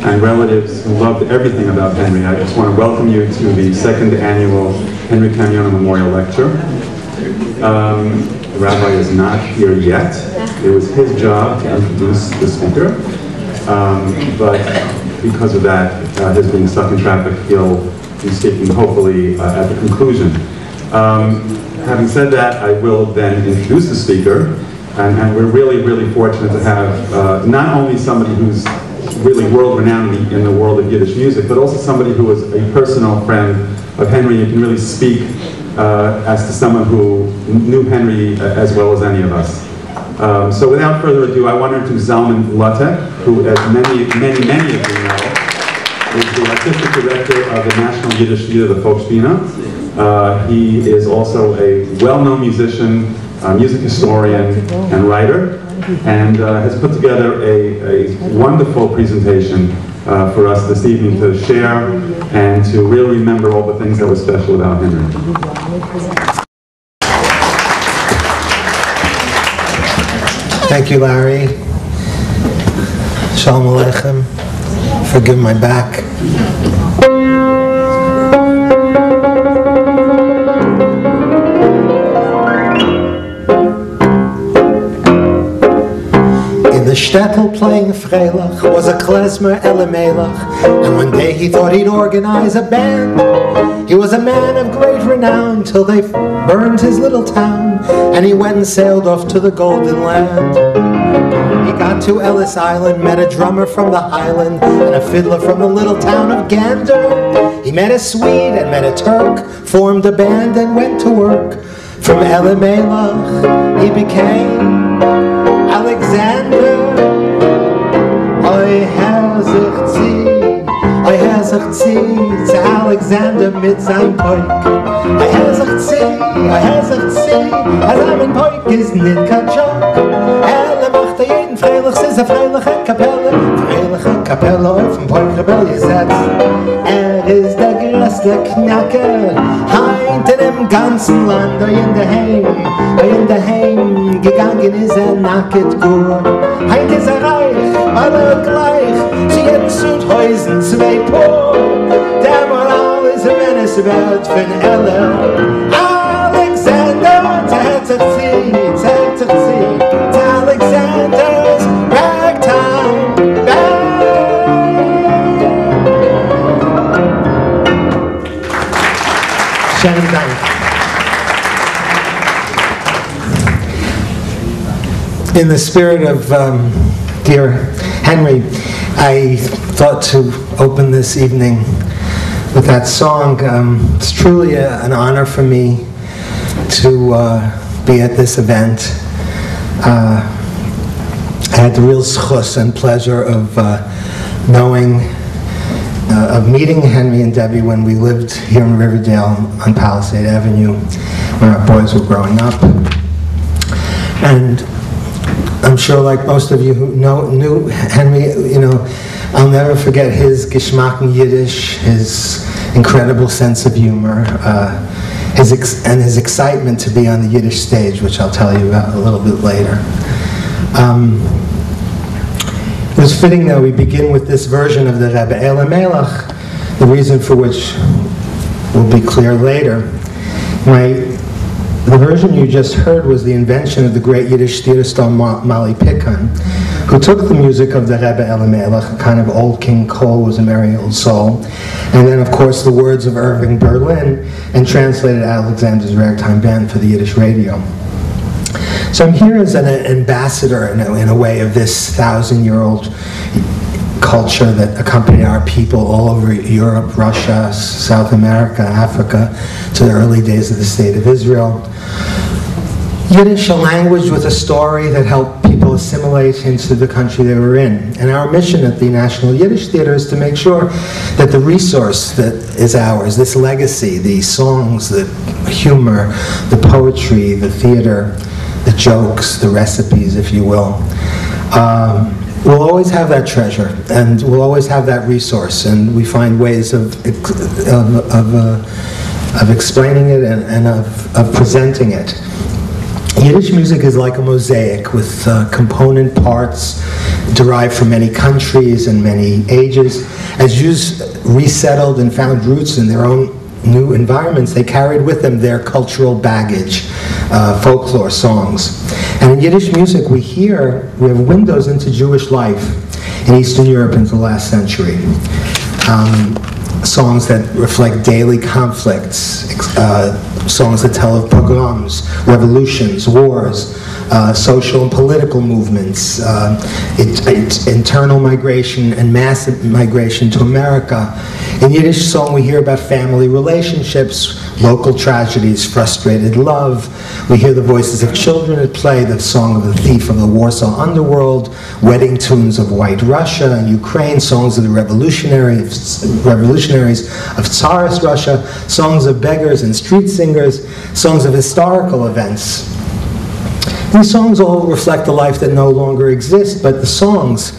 and relatives who loved everything about Henry, I just want to welcome you to the second annual Henry Kamioner Memorial Lecture. The rabbi is not here yet. It was his job to introduce the speaker, but because of that, his being stuck in traffic, he'll be speaking hopefully at the conclusion. Having said that, I will then introduce the speaker, and we're really, really fortunate to have not only somebody who's really world-renowned in the world of Yiddish music, but also somebody who is a personal friend of Henry. You can really speak as to someone who knew Henry as well as any of us. So without further ado, I want to introduce Zalman Latek, who, as many of you know, is the artistic director of the National Yiddish Theater, the Volksbühne. He is also a well-known musician, music historian, and writer, and has put together a wonderful presentation for us this evening to share and to really remember all the things that were special about Henry. Thank you, Larry. Shalom Aleichem. Forgive my back. The shtetl playing Freilach was a klezmer Elimelech, and one day he thought he'd organize a band. He was a man of great renown till they burned his little town, and he went and sailed off to the Golden Land. He got to Ellis Island, met a drummer from the Highland and a fiddler from the little town of Gander. He met a Swede and met a Turk, formed a band and went to work. From Elimelech he became Alexander. I has zu Alexander mit seinem Poik. I has ein Poik is nit kein Joke. Macht jeden Freilich, es ist eine freiliche Kapelle auf dem Poik-Rebell gesetzt. Ist der größte Knacker, heint in dem ganzen Land, in der Heim, gegangen ist nacket gut. Heint ist reich, alle gleich, zu jedem Südhäusen 2 Pol. Der Moral ist, wenn es wird von Elle. Alexander, zählt sich zu Alexander's Ragtime Band. Schönen Dank. In the spirit of dear Henry, I thought to open this evening with that song. It's truly an honor for me to be at this event. I had the real schus and pleasure of meeting Henry and Debbie when we lived here in Riverdale on Palisade Avenue when our boys were growing up. And I'm sure, like most of you who knew Henry, I'll never forget his Geschmack in Yiddish, his incredible sense of humor, his excitement to be on the Yiddish stage, which I'll tell you about a little bit later. It was fitting that we begin with this version of the Rebbe Elimelech, the reason for which will be clear later. The version you just heard was the invention of the great Yiddish theater star Mali Pickhan, who took the music of the Rebbe Elimelech, a kind of old King Cole was a merry old soul, and then of course the words of Irving Berlin, and translated Alexander's Ragtime Band for the Yiddish radio. So I'm here as an ambassador in a way of this 1,000-year-old culture that accompanied our people all over Europe, Russia, South America, Africa, to the early days of the State of Israel. Yiddish, a language with a story that helped people assimilate into the country they were in. And our mission at the National Yiddish Theater is to make sure that the resource that is ours, this legacy, the songs, the humor, the poetry, the theater, the jokes, the recipes, if you will, we'll always have that treasure, and we'll always have that resource, and we find ways of explaining it and of presenting it. Yiddish music is like a mosaic with component parts derived from many countries and many ages. As Jews resettled and found roots in their own new environments, they carried with them their cultural baggage, folklore, songs. And in Yiddish music we have windows into Jewish life in Eastern Europe into the last century. Songs that reflect daily conflicts, songs that tell of pogroms, revolutions, wars, social and political movements, internal migration and massive migration to America. In Yiddish song we hear about family relationships, local tragedies, frustrated love. We hear the voices of children at play, the song of the thief of the Warsaw underworld, wedding tunes of White Russia and Ukraine, songs of the revolutionaries of Tsarist Russia, songs of beggars and street singers, songs of historical events. These songs all reflect a life that no longer exists, but the songs,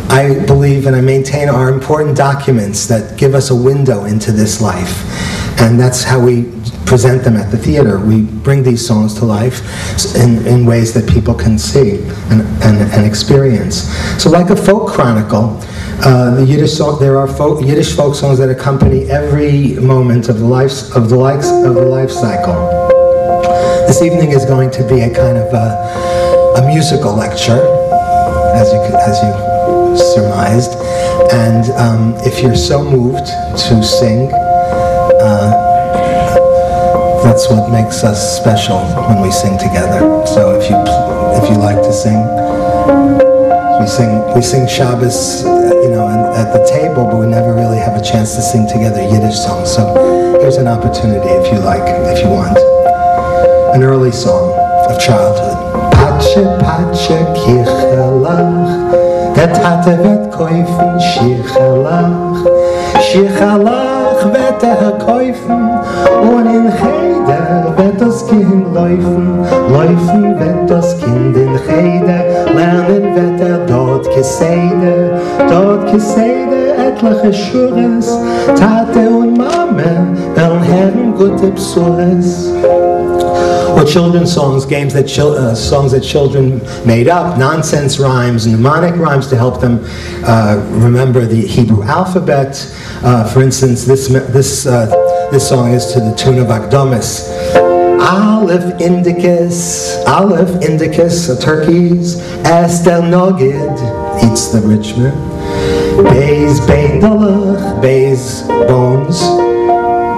I believe and I maintain, are important documents that give us a window into this life. And that's how we present them at the theater. We bring these songs to life in ways that people can see and experience. So like a folk chronicle, there are Yiddish folk songs that accompany every moment of the life cycle. This evening is going to be a kind of a musical lecture, as you surmised. And if you're so moved to sing, that's what makes us special when we sing together. So if you like to sing, we sing Shabbos, at the table, but we never really have a chance to sing together Yiddish songs. So here's an opportunity if you want. An early song of childhood. Patsche, patsche, kichelach, der Tate wird kaufen, schichelach, schichelach wird kaufen, und in Cheder wird das Kind laufen, laufen wird das Kind in Cheder, lernen wird dort Geseder, etliche Schures, Tate und Mame, werden Herren gute Psures. Or children's songs, songs that children made up, nonsense rhymes, mnemonic rhymes to help them remember the Hebrew alphabet. For instance, this song is to the tune of Akdomis. Aleph indicus, turkeys, Esther Nogid, eats the rich man. Beis bein dolach, beis bones,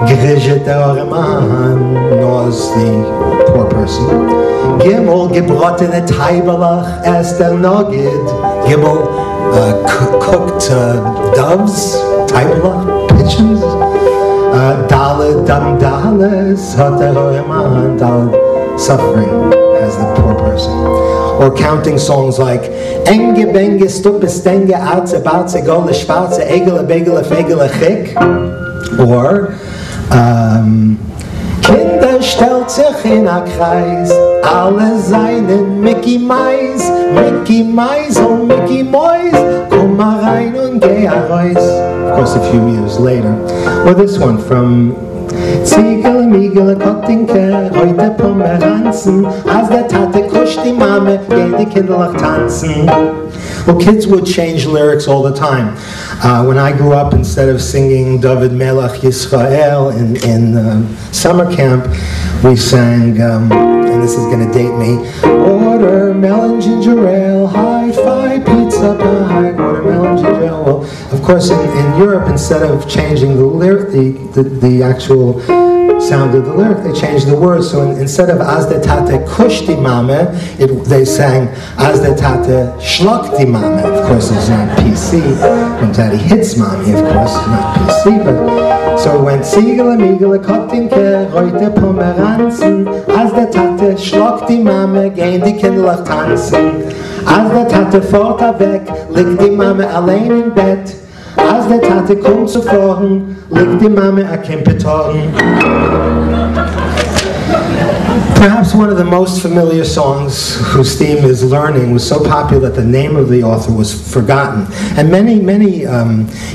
Grishet Orman, gnaws the poor person. Gimel, gebrotene Teibelach, Esther Nogid. Gimel, cooked doves, Teibelach, pigeons. Dalet, dam dales, Hater Orman, suffering as the poor person. Or counting songs like Enge, Benge, Stuppe, Stenge, Arze, Barze, Gole, Schwarze, Egele, Begele, Fegele, Chik. Or Kinder stellt sich in a Kreis, alle seinen Mickey Mais, oh Mickey Mois, komm mal rein und geh raus. Of course, a few years later. Or this one from Ziegel, Miegel, Kottinke, heute Pomeranzen, als der Tate kuscht die Mame, gehen die Kinderlach tanzen. Well, kids would change lyrics all the time. When I grew up, instead of singing David Melech Yisrael in summer camp, we sang, and this is going to date me, watermelon ginger ale, hi-fi pizza pie, watermelon ginger ale. Well, of course, in Europe, instead of changing the lyric, the actual sound of the lyric, they changed the words. So instead of Az de Tate kush di Mame, they sang Az de Tate schluck di Mame. Of course, it's not PC. When Daddy hits Mommy, of course, not PC. But so it went Ziegele, Miegele, Kottinke, heute Pomeranzen, Az de Tate schluck di Mame, gehen die Kinderlach tanzen. Az de Tate fort weg, liegt die Mame allein im Bett. Als der Tate kommt zuvor, liegt die Mame a Kempetoren. Perhaps one of the most familiar songs whose theme is learning was so popular that the name of the author was forgotten. And many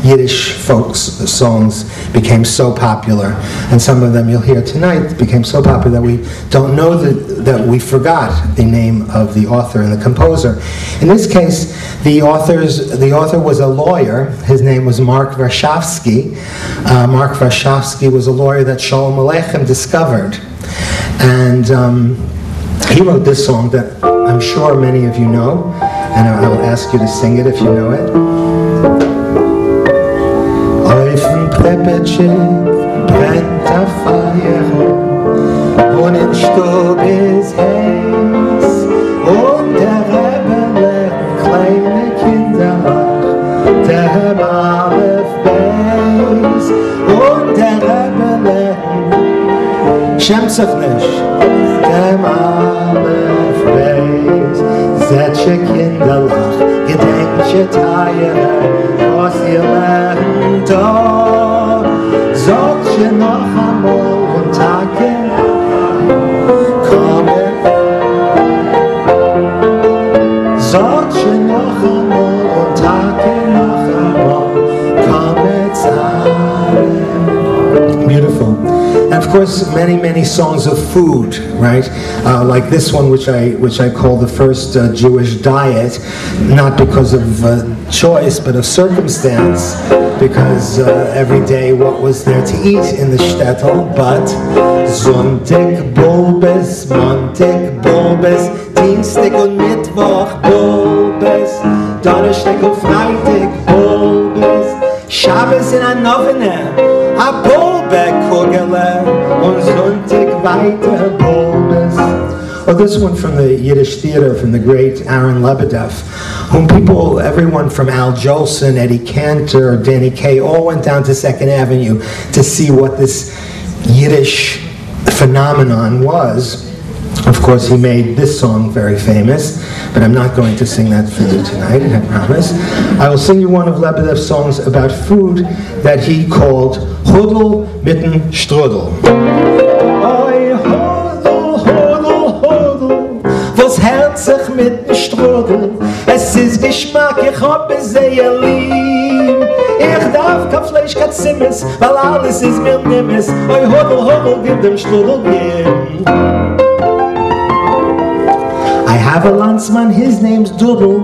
Yiddish folk songs became so popular, and some of them you'll hear tonight became so popular that we don't know that we forgot the name of the author and the composer. In this case, the author was a lawyer. His name was Mark Warshawski. Mark Warshawski was a lawyer that Shalom Aleichem discovered. And he wrote this song that I'm sure many of you know, and I will ask you to sing it if you know it. Auf Prepetschik brennt der Feuer und im Stub ist heiß und der Rebbe legt kleine Kinder wach, der Malef Beis und der Rebbe legt schämt sich nicht, der Malef Beis, setze Kinder lach, gedenkche Teiere, was ihr lernt, oh, sagt ihr noch einmal und Tage, komme, sagt ihr noch einmal und Tage noch einmal, komme zusammen. Beautiful. And of course, many songs of food, right? Like this one, which I call the first Jewish diet, not because of choice, but of circumstance, because every day what was there to eat in the shtetl, but Sonntag Bulbes, Montag Bulbes, Dienstag und Mittwoch Bulbes, Donnerstag und Freitag Bulbes, Shabbos in a Novene, a Bulbe-Kugele, und Sonntag weiter Bulbes. Or this one from the Yiddish theater, from the great Aaron Lebedev, whom people, everyone from Al Jolson, Eddie Cantor, Danny Kaye, all went down to 2nd Avenue to see what this Yiddish phenomenon was. Of course, he made this song very famous, but I'm not going to sing that for you tonight, I promise. I will sing you one of Lebedev's songs about food that he called Hodel mitten Strudel. Oi, Hodel, Hodel, Hodel, was hält sich mitten Strudel? Es ist Geschmack, ich hab es sehr lieb. Ich darf kein Fleisch, kein Zimmes, weil alles ist mir nimmes. Oi, Hodel, Hodel, gib dem Strudel geben. I have a landsman, his name's Doodle.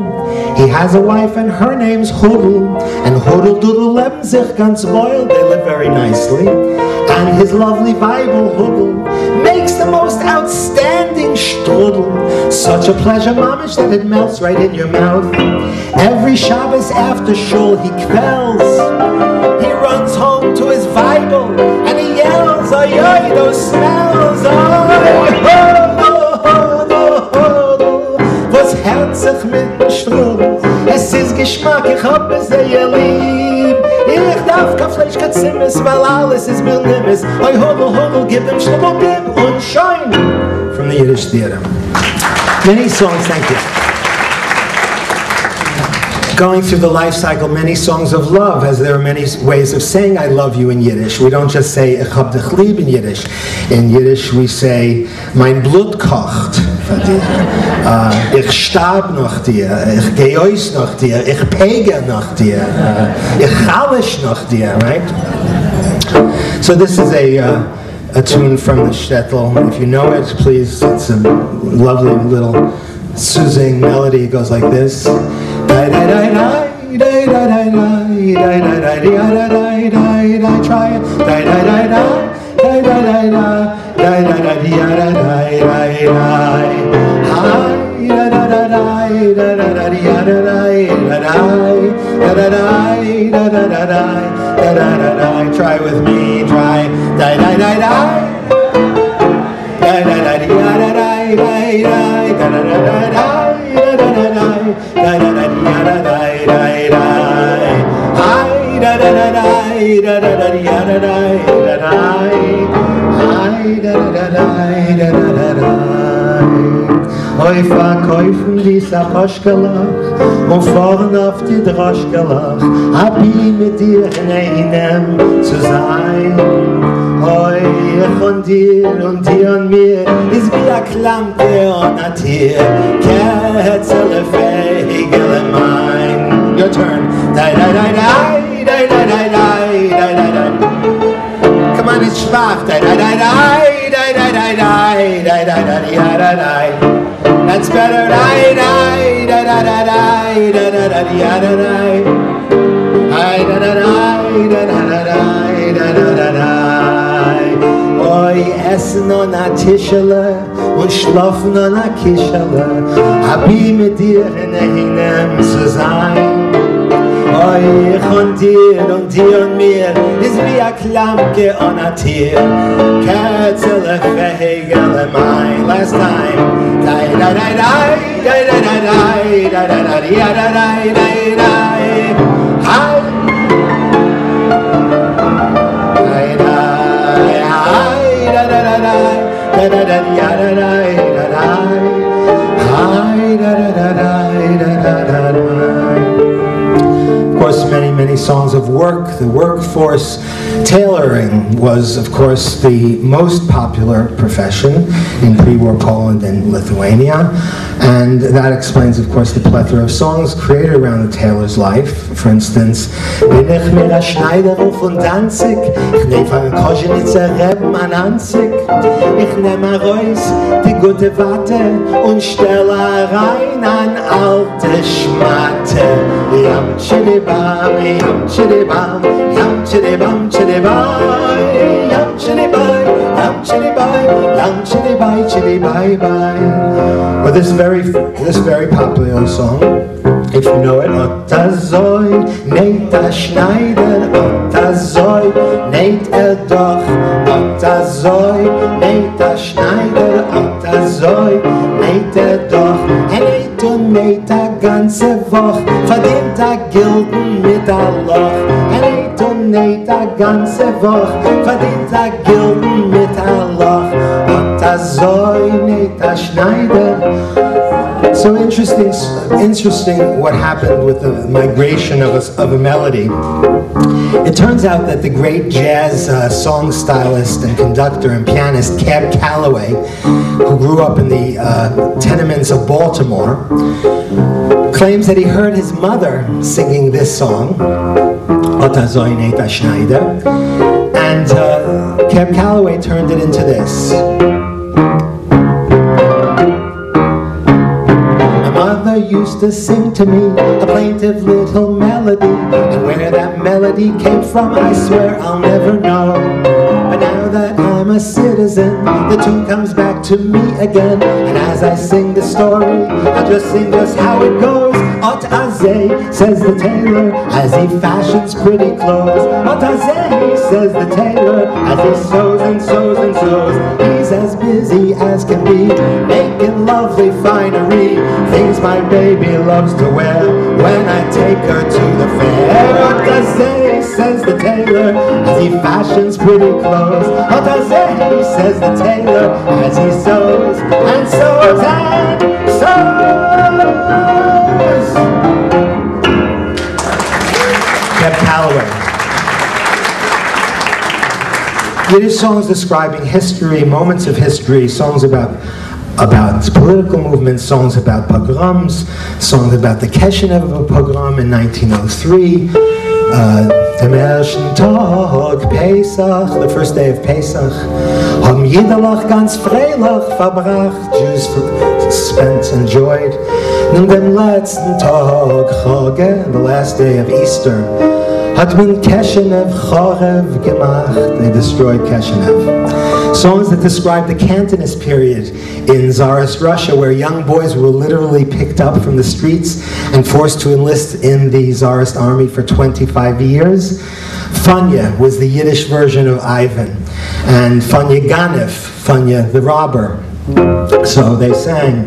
He has a wife and her name's Hodel. And Hodel Doodle leben sich ganz wohl, they live very nicely. And his lovely Bible Hodel makes the most outstanding strudel. Such a pleasure, mamish, that it melts right in your mouth. Every Shabbos after shul he quells. He runs home to his Bible and he yells, oy oy, those smells, oy oy. Sich mit dem Strudel, es ist Geschmack, ich hab es sehr lieb. Ich darf kein Fleisch, kein Zimmes, weil alles ist mir nimmes. Oi, Hodel, Hodel, gib dem Strudel, gib und schein. From the Yiddish theater. Many songs, thank you. Going through the life cycle, many songs of love, as there are many ways of saying I love you in Yiddish. We don't just say ich hab dich lieb in Yiddish. In Yiddish we say mein Blut kocht. Ich starb nach dir, ich geois nach dir, ich pege nach dir, ich chalish nach dir, right? So this is a tune from the shtetl. If you know it, please, it's a lovely little soothing melody. It goes like this. Try with me, try. Oi verkäufen die Saposchkelach und fahren auf die Droschkelach, hab ich mit dir in einem zu sein. Oi, ich und dir und mir ist wie a Klampe und a Tier, Ketzele Fegele mein. Your turn. Die, die, die, die, die, die, die, die, die, die. Come on, it's schwach. Die, die, die, die, die, die, die, die, die, die, die, die, die. That's better. Die, die, die, die, die, die, die, die, die, die, die. Die, die, die, die, die, die, die, die, die. Oi, essen on a Tischele und schlafen on a Kischele, hab ich mit dir in einem zu sein. Oi, ich und dir und mir ist wie a Klamke on a Tier, Ketzele Fegele mein. Last time. Dai, dai, dai, dai, dai, dai, dai, dai, dai, dai, dai, dai, dai, dai. Hi. Dai, dai, hi, da, da, da, da, da, da, da, da, da, da, da. Hi, da, da, da, da, da, da, da. Of course, many songs of work, the workforce. Tailoring was, of course, the most popular profession in pre-war Poland and Lithuania, and that explains, of course, the plethora of songs created around the tailor's life. For instance, Bin ich mir a Schneiderl von Danzig, ich nehm von Koschenitzer Reben an Anzig, ich nehm a Reus, die gute Watte, und stell a rein an alte Schmatte. Yam chidibam, yam chidibam, yam chidibam, chidibam, yam chidibam, yam chidibam, yam chidibam, chidibam, bye. Or this very popular song, if you know it, Ottazoi, Neta Schneider, Ottazoi, Neta doch, Ottazoi, Neta Schneider, Ottazoi, Neta doch, und Neta ganze Woche, verdient a Gilden mit a Loch, und Neta ganze Woche, verdient a Gilden mit a Loch, Ottazoi, Neta Schneider. So interesting what happened with the migration of a melody. It turns out that the great jazz song stylist and conductor and pianist Cab Calloway, who grew up in the tenements of Baltimore, claims that he heard his mother singing this song, Ottazoi Neta Schneider, and Cab Calloway turned it into this. Used to sing to me a plaintive little melody, and where that melody came from I swear I'll never know. But now that I'm a citizen, the tune comes back to me again, and as I sing the story, I'll just sing just how it goes. Ot azay, says the tailor, as he fashions pretty clothes. Ot azay, says the tailor, as he sews and sews and sews. He's as busy as can be, making lovely finery, things my baby loves to wear when I take her to the fair. Ot azay, says the tailor, as he fashions pretty clothes. Ot azay, says the tailor, as he sews and sews and sews. Cab Calloway. Yiddish songs describing history, moments of history, songs about political movements, songs about pogroms, songs about the Kishinev pogrom in 1903, Dem ersten Tag, Pesach, the first day of Pesach, haben jederlach ganz freilich verbracht, Jews spent, enjoyed. Und dem letzten Tag, Chage, the last day of Easter, hat man Kishinev Chorev gemacht, they destroyed Kishinev. Songs that describe the Cantonist period in Tsarist Russia, where young boys were literally picked up from the streets and forced to enlist in the Tsarist army for 25 years. Funya was the Yiddish version of Ivan, and Funya Ganef, Funya the robber. So they sang,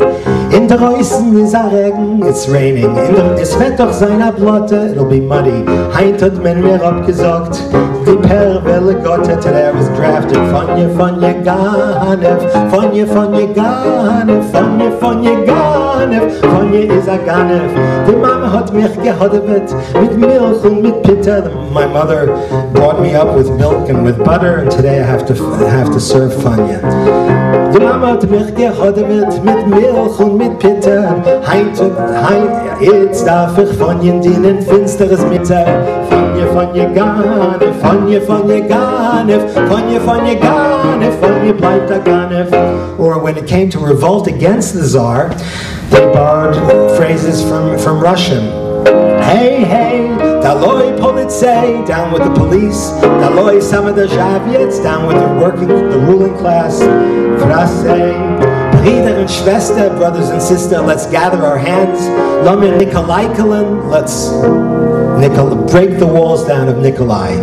In der Reusen is a Regen, it's raining. Es wird doch sein a Blotte, it'll be muddy. Heint hat men mir abgesagt, die Perwelle Gotte. Today I was drafted. Fonje, Fonje, Ganef. Fonje, Fonje, Ganef. Fonje, Fonje, Ganef. Fonje is a Ganef. Die Mama hat mich gehodevet mit Milch und mit Pitta. My mother brought me up with milk and with butter, and today I have to serve Fonje. Die Mama hat mich gehodevet mit Milch und mit Pitta. Heint, jetzt darf ich Fonje dienen, finsteres Mitte. Fonje, Fonje, Ganef. Fonje, Fonje, Ganef. Fonje, Fonje, Ganef. Fonje bleibt a Ganef. Or when it came to revolt against the Tsar, they borrowed phrases from Russian. Hey, hey, Daloi Politsei, down with the police. Daloi Samadazhavyets, down with the ruling class. Krasei, Brüder and Schwester, brothers and sisters, let's gather our hands. Lamin Nikolaikalen, let's break the walls down of Nikolai.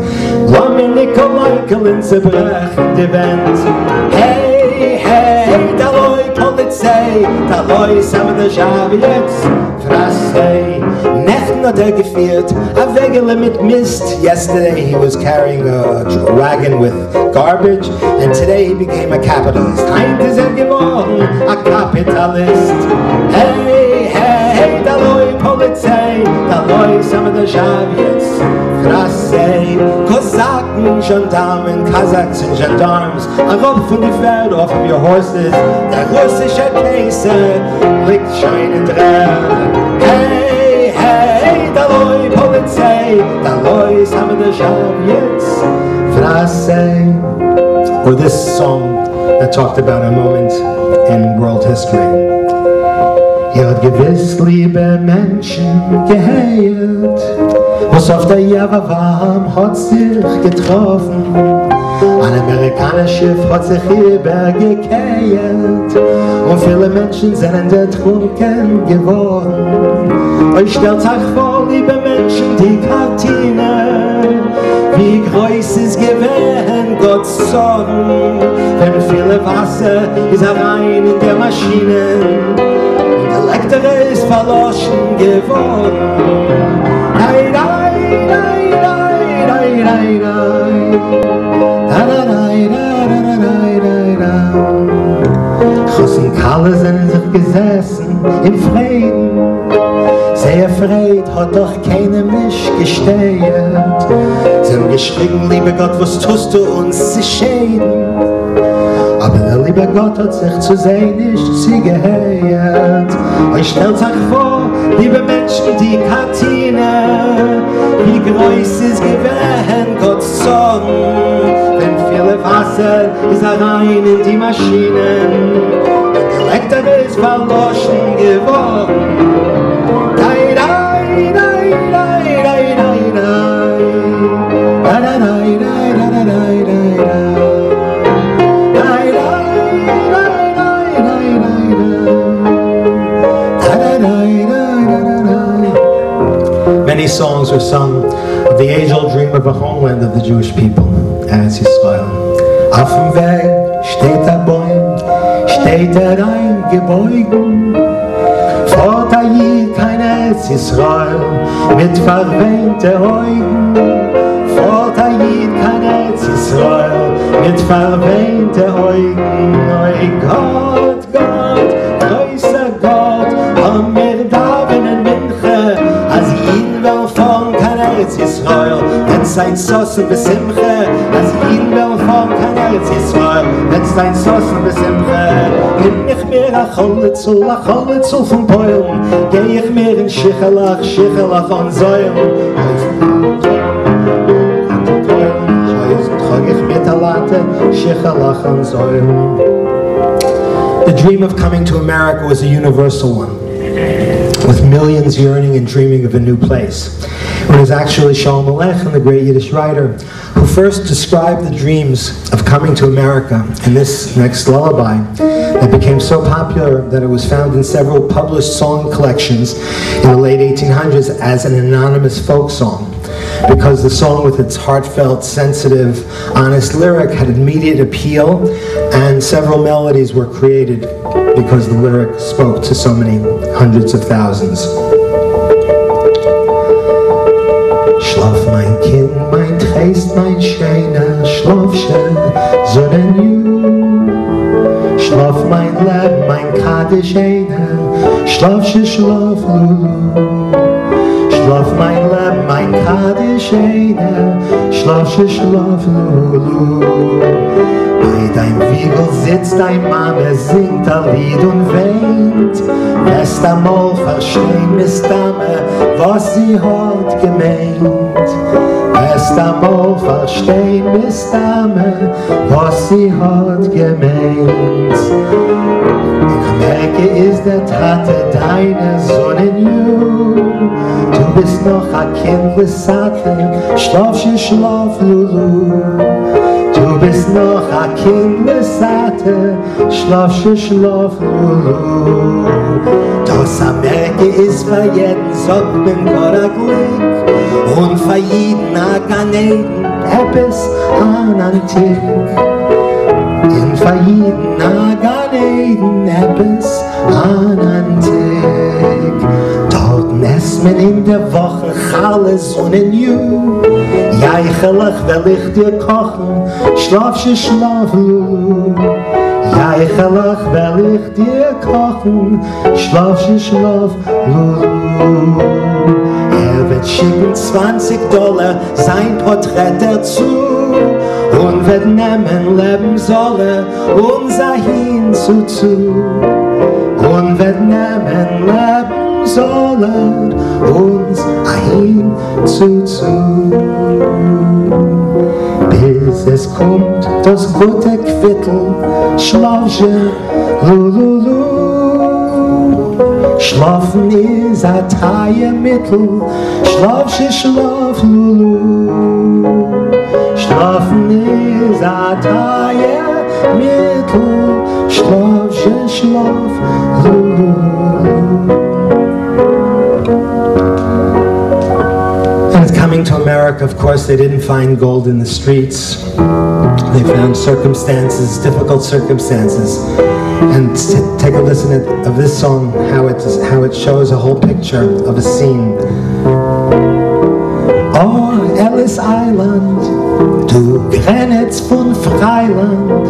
Lamin Nikolaikalen, zerbrechen die Wand. Hey, hey, Daloi Politsei, Daloi Samadazhavyets, Krasei. Not geführt, a Wegele mit Mist. Yesterday he was carrying a wagon with garbage, and today he became a capitalist. Heint is geworden, a capitalist. Hey, hey, Daloi Polizei, Daloi Samadazhavyets, Krasei. Kosaken, Gendarmen, Kasachs and gendarmes, a rob von die Pferde off of your horses. Der russische Kaiser liegt schon in Tränen. Hey, hey, Daloi Polizei, Daloi Samadazhavyets, Frasei. Or this song that talked about a moment in world history. Ihr habt gewiss, liebe Menschen, geheilt, was auf der Java warm hat sich getroffen. Ein amerikanisches Schiff hat sich übergekehrt und viele Menschen sind ertrunken geworden. Euch stellt euch vor, liebe Menschen, die Kantine, wie groß ist gewesen Gottes Sorgen, wenn viele Wasser ist rein in der Maschine und der Lektor ist verloschen geworden. Nein, nein, nein, nein, nein, nein, nein. Chossen Kalle sind sich gesessen im Frieden. Sehr afraid hat doch keiner mich gesteuert. Sie haben geschrien, lieber Gott, was tust du uns zu schäden? Aber der liebe Gott hat sich zu sehen nicht sie gehört. Euch stellt euch vor, liebe Menschen, die Kantine, wie groß ist gewesen Gottes Sorgen, wenn viele Wasser ist rein in die Maschinen und der Lektor ist verloschen geworden. Nein, nein, nein, nein, nein, nein, nein, nein, nein, nein, nein, nein, nein. Many songs are sung of the age-old dream of a homeland of the Jewish people, Eretz Yisrael. Auf dem Weg steht ein Baum, steht eingebeugt. Vor der Jid kein Eretz Yisrael mit verwehten Augen. Vor der Jid kein Eretz Yisrael mit verwehten Augen. Oi Gott, Gott, größer Gott, haben wir Daven in Minche, als ihn will von kein Eretz Yisrael, wenn sein Sossen besimche, als ihn will von kein Eretz Yisrael, wenn sein Sossen besimche. Gib mich mehr a Cholitzel von Polen, geh ich mehr in Schichelach von Säulen. Trag ich mir Talate, Schichelach von Säulen. The dream of coming to America was a universal one, with millions yearning and dreaming of a new place. It was actually Shalom Aleichem, the great Yiddish writer, who first described the dreams of coming to America in this next lullaby that became so popular that it was found in several published song collections in the late 1800s as an anonymous folk song, because the song with its heartfelt, sensitive, honest lyric had immediate appeal, and several melodies were created because the lyric spoke to so many hundreds of thousands. Schlaf mein Kind, mein Geist, mein schöner, schlaf schön, Sonnenjung. Schlaf mein Leben, mein Kaddish einer, schlaf schön, schlaf Lulu. Schlaf mein Leben, mein Kaddish einer, schlaf schön, schlaf Lulu. Bei deinem Wiegel sitzt dein Mame, singt ein Lied und weint. Wirst einmal verstehen, Miss Dame, was sie hat gemeint. Wirst einmal verstehen, Miss Dame, was sie hat gemeint. In Amerika ist der Tate deine Sonnenjung. Du bist noch ein Kind, Lisate, schlaf schön, schlaf Lulu. Du bist noch ein Kind, Lisate, schlaf schön, schlaf Lulu. Das Amerika ist für jeden Socken oder Glück und für jeden a Ganeden etwas an Antik. Und für jeden a Ganeden etwas an Antik. Dort esst man in der Woche alle Sonnenjung. Jeichelig will ich dir kochen, schlaf schön, schlaf Lulu. Jeichelig will ich dir kochen, schlaf schön, schlaf Lulu. Wird schicken $20 sein Porträt dazu und wird nehmen Lebenssolle unser hinzuzu. Und wird nehmen Lebenssolle uns hinzuzu. Bis es kommt das gute Quittel, schlaf schön, Lululu. Schlafen ist ein Teilmittel, schlaf schön, schlaf Lulu. Schlafen ist ein Teilmittel, schlaf schön, schlaf Lulu. And coming to America, of course, they didn't find gold in the streets. They found circumstances, difficult circumstances. And take a listen of this song, how it shows a whole picture of a scene. Oh, Ellis Island, du Grenitz von Freiland,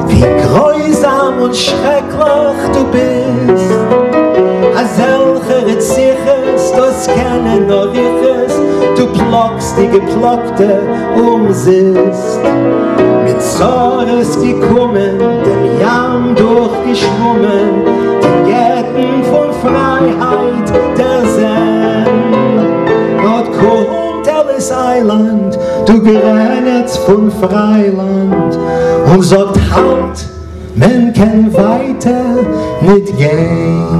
wie grausam und schrecklich du bist. A selcher Ziches, das kennen nur Riches, du plockst die Geplockte umsitzt. Mit Sores gekommen, dem Jam durchgeschwommen, die Gärten von Freiheit der Sen. Dort kommt Ellis Island, du Grenitz von Freiland, und sagt halt, man kann weiter nicht gehen.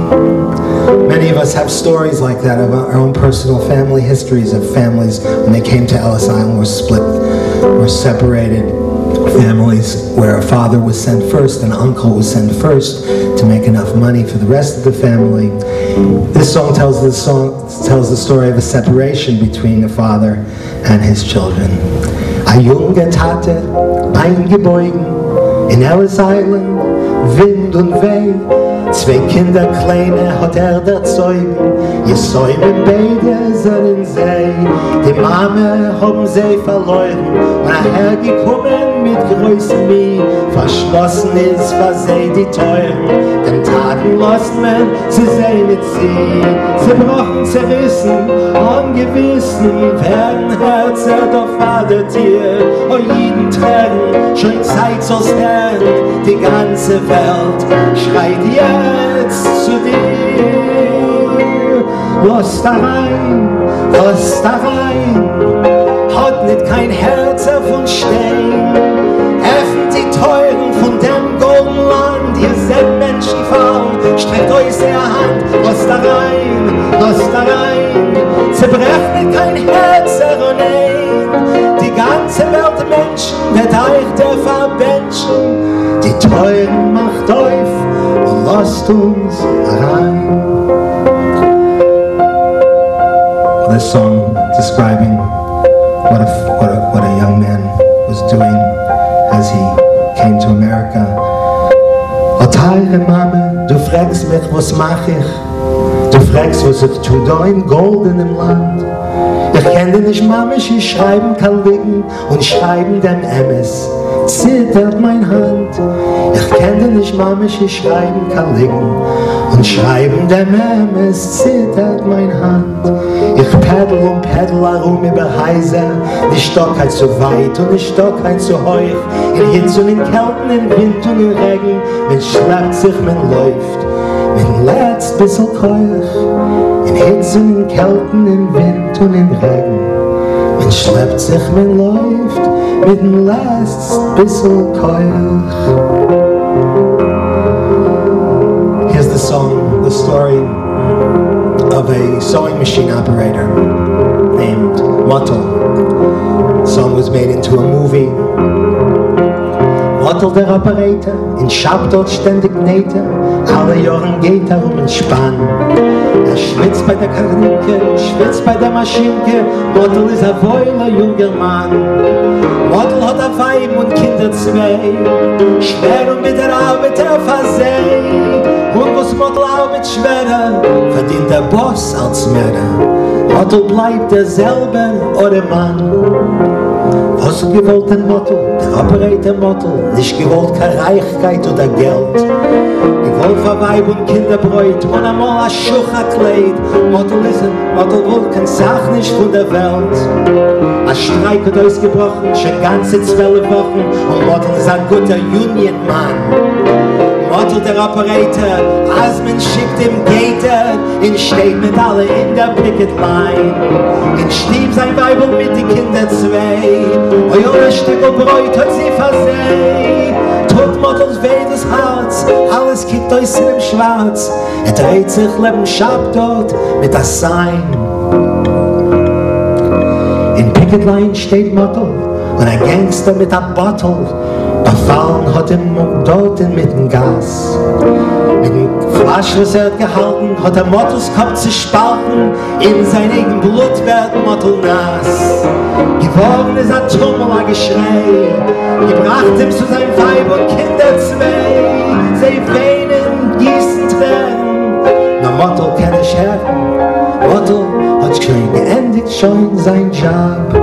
Many of us have stories like that of our own personal family histories of families when they came to Ellis Island were split, were separated. Families where a father was sent first, an uncle was sent first to make enough money for the rest of the family. This song tells the story of a separation between a father and his children. A junge Tate, eingebeugen in Ellis Island, Wind und Weh. Zwei Kinder kleine hat erzeugen, ihr säumen beide seinen See. Die Mame haben sie verloren, und hergekommen mit größem Mie. Verschlossen ist für sie die Teuren, den Taten lost man, sie sehen nicht sie. Sie brochen zerrissen, ungewissen, werden Herzer doch Vatertier. Und jeden Tränen, schon Zeit zur Stern, die ganze Welt schreit jetzt zu dir. Los da rein, hat nicht kein Herz von Stein. Öffnet die Teuren von dem golden Land, ihr seid Menschenfahren, streckt euch der Hand. Los da rein, zerbrecht nicht kein Herz, nein. Die ganze Welt der Menschen wird euch der Verbenschen. Die Teuren macht auf und lasst uns rein. This song describing what a young man was doing as he came to America. A teure Mame, fragst mich, was mach ich? Du fragst, was ich tu da in goldenem Land. Ich kenne nicht Mamisch, ich schreiben kann liegen und schreiben dem Emmes. Zittert mein Hand. Ich kenne nicht Mamisch, ich schreiben kann liegen und schreiben dem Emmes. Zittert mein Hand. Ich peddel und peddel herum über Heiser, die Stockheit zu weit und die Stockheit zu hoch. In Hitze und in Kälten, in Wind und in Regen, man schleppt sich, man läuft, man letzt bissl keuch. In Hitze und in Kälten, in Wind und in Regen, man schleppt sich, man läuft, mit dem letzt bissl keuch. Here's the song, the story of a sewing machine operator named Mottel. The song was made into a movie. Mottel der Operator, in Schab dort ständig nähte, alle Jahren geht in Spann. Schwitzt bei der Karnicke, schwitzt bei der Maschinke, Mottel ist ein wohler junger Mann. Mottel hat ein Weib und Kinder zwei, schwer und mit der Arbeit versehen. Und was Mottel arbeitet schwerer, verdient der Boss als mehr. Mottel bleibt derselbe oder Mann. Was gewollt der Mottel, der Operator Mottel, nicht gewollt keine Reichkeit oder Geld. Gewollt für Weib und Kinderbräut und einmal ein Schucherkleid. Mottel wollt kein Sach nicht von der Welt. Ein Streik hat ausgebrochen, schon ganze 12 Wochen und Mottel ist ein guter Union-Mann. Mottel der Operator, als man schickt im Gator, in steht mit alle in der Picket Line. In stieb sein Weibel mit die Kinder zwei, oi ohne Stückel Bräut hat sie versehen. Tut Mottels weh das Herz, alles kickt aus in dem Schwarz. Dreht sich neben Schab dort mit der Sign. In Picket Line steht Mottel und ein Gangster mit der Bottle. Befallen hat ihm dort mit dem Gas. Mit dem Flasch, was hat gehalten, hat Mottels Kopf zu spalten. In sein eigen Blut wird Mottel nass. Geworden ist ein Tummel, ein Geschrei. Gebracht ihm zu seinem Weib und Kinder zwei. Sie weinen, gießen Tränen. Na Mottel kann ich hören. Mottel hat schon geendigt schon sein Job.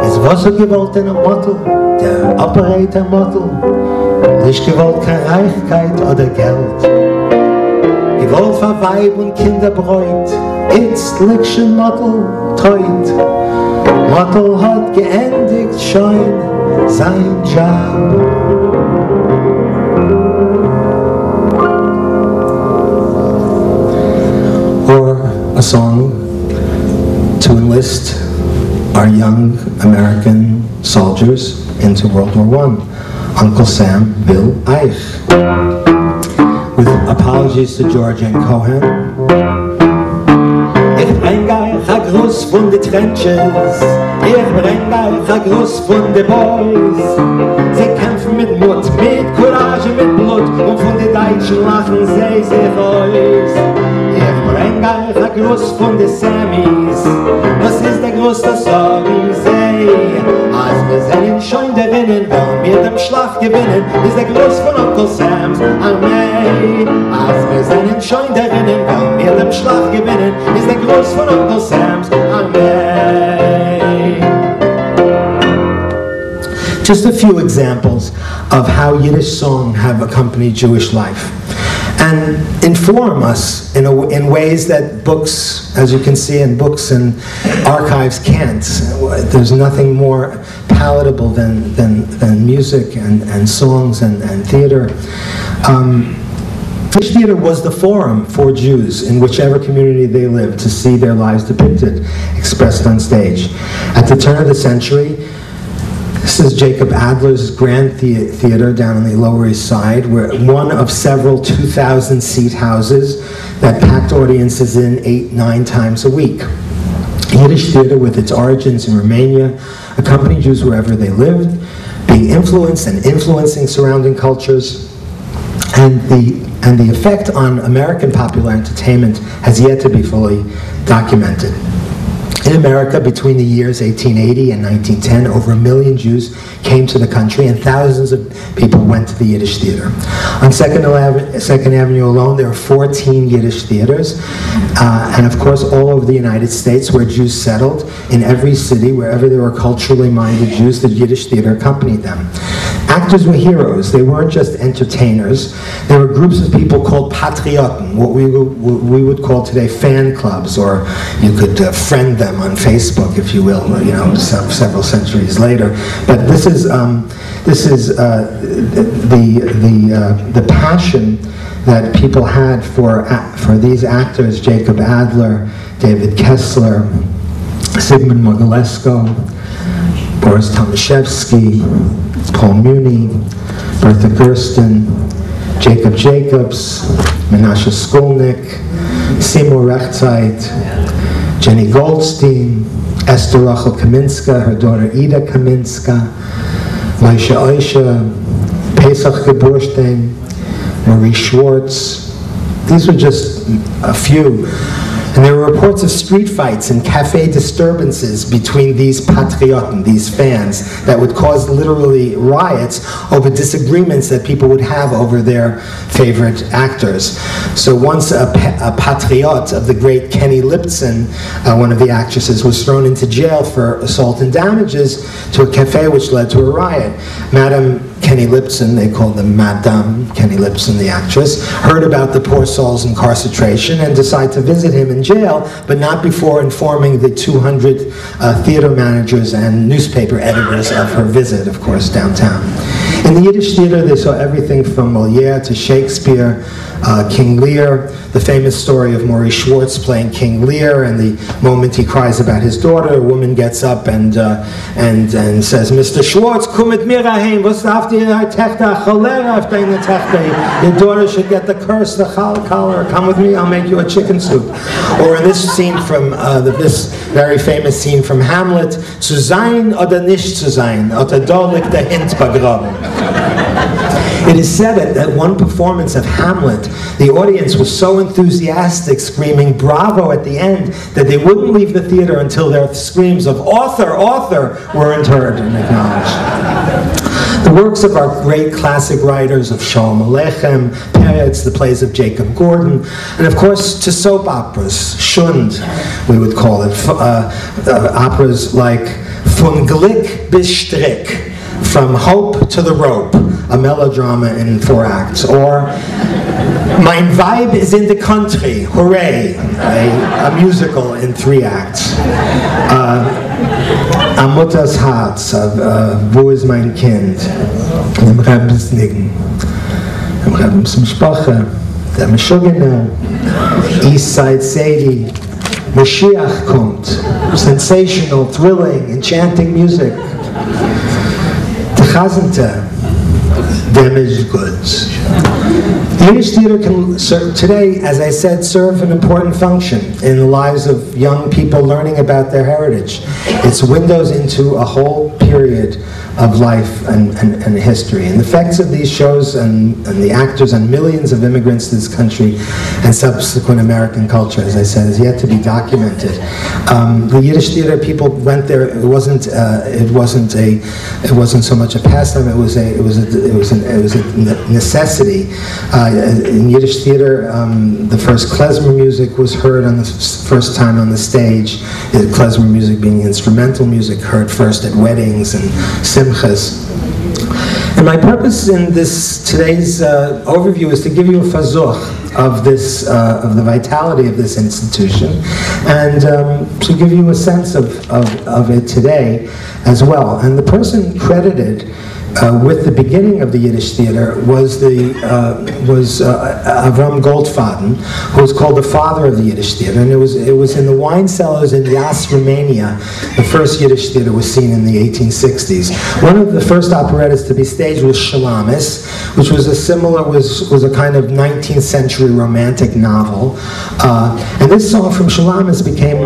Es war so gewollt in einem Mottel, der Operator Mottel, nicht gewollt keine Reichkeit oder Geld. Gewollt für Weib und Kinderbräut, jetzt liegt schon Mottel teut. Mottel hat geendigt schon sein Job. Or a song to enlist our young American soldiers into World War I, Uncle Sam will Eich. With apologies to George and Cohen. Ich bring euch a Gruß von den Trenches, ich bring euch a Gruß von den Boys. Sie kämpfen mit Mut, mit Courage, mit Blut und von den Deutschen lachen sie sich aus. Ich bring euch a Gruß von den Sammys, das ist der Gruß, das sagen sie. Als wir sehen schon darinnen, wollen wir den Schlag gewinnen, ist der Gruß von Onkel Sams Armee. Als wir sehen schon darinnen, wollen wir den Schlag gewinnen, ist der Gruß von Onkel Sams Armee. Just a few examples of how Yiddish song have accompanied Jewish life and inform us in ways that books, as you can see in books and archives, can't. There's nothing more palatable than music and songs and theater. Yiddish theater was the forum for Jews in whichever community they lived to see their lives depicted, expressed on stage. At the turn of the century, this is Jacob Adler's Grand Theater down on the Lower East Side, where one of several 2,000-seat houses that packed audiences in 8-9 times a week. Yiddish theater, with its origins in Romania, accompanied Jews wherever they lived, being influenced and influencing surrounding cultures, and the effect on American popular entertainment has yet to be fully documented. In America, between the years 1880 and 1910, over 1 million Jews came to the country, and thousands of people went to the Yiddish theater. On 2nd Avenue alone, there are 14 Yiddish theaters, and of course, all over the United States, where Jews settled, in every city, wherever there were culturally minded Jews, the Yiddish theater accompanied them. Actors were heroes. They weren't just entertainers. There were groups of people called patrioten, what we would call today fan clubs, or you could friend them on Facebook, if you will, several centuries later. But this is the passion that people had for these actors: Jacob Adler, David Kessler, Sigmund Mogilesko, Boris Tomaszewski, Paul Muni, Bertha Gersten, Jacob Jacobs, Menashe Skolnick, Seymour Rechtzeit, Jenny Goldstein, Esther Rachel Kaminska, her daughter Ida Kaminska, Moshe Oisha, Pesach Geburstein, Marie Schwartz. These were just a few. And there were reports of street fights and cafe disturbances between these patrioten, these fans, that would cause literally riots over disagreements that people would have over their favorite actors. So once a patriot of the great Kenny Lipson, one of the actresses, was thrown into jail for assault and damages to a cafe, which led to a riot. Madame Kenny Lipson, they called them Madame Kenny Lipson, the actress, heard about the poor soul's incarceration and decided to visit him in jail, but not before informing the 200 theater managers and newspaper editors of her visit, of course, downtown. In the Yiddish theater, they saw everything from Molière to Shakespeare, King Lear, the famous story of Maurice Schwartz playing King Lear, and the moment he cries about his daughter, a woman gets up and says, "Mr. Schwartz, komm mit mir heim, was darf die Tochter, cholera auf deine Tochter? Your daughter should get the curse, the cholera. Come with me, I'll make you a chicken soup." Or in this scene from, this very famous scene from Hamlet, "Zu sein oder nicht zu sein, oder da liegt der Hint begraben." It is said that at one performance of Hamlet, the audience was so enthusiastic, screaming bravo at the end, that they wouldn't leave the theater until their screams of "author, author" weren't heard and acknowledged. The works of our great classic writers of Shalom Aleichem, Peretz, the plays of Jacob Gordon, and of course to soap operas, Schund, we would call it, operas like Von Glick bis Strick, From Hope to the Rope, a melodrama in 4 acts, or Mein Weib is in the Country, Hooray, a musical in 3 acts. Am Mutters Herz, Wo ist mein Kind, Dem Rebens Nigen, Dem Rebens Mishpacha, Der Meshuggene, East Side Sadie, Mashiach kommt, sensational, thrilling, enchanting music. Chazanta, damaged goods. The Yiddish theater can today, as I said, serve an important function in the lives of young people learning about their heritage. It's windows into a whole period of life and history. And the effects of these shows and the actors on millions of immigrants to this country and subsequent American culture, as I said, is yet to be documented. The Yiddish theater, people went there. It wasn't so much a pastime. It was a necessity. In Yiddish theater, the first klezmer music was heard on the first time on the stage. Klezmer music being instrumental music heard first at weddings and simchas. And my purpose in today's overview is to give you a fazuch of the vitality of this institution, and to give you a sense of it today as well. And the person credited with the beginning of the Yiddish theater was Avram Goldfaden, who was called the father of the Yiddish theater. And it was in the wine cellars in Yas, Romania. The first Yiddish theater was seen in the 1860s. One of the first operettas to be staged was Shalamis, which was a kind of 19th century romantic novel. And this song from Shalamis became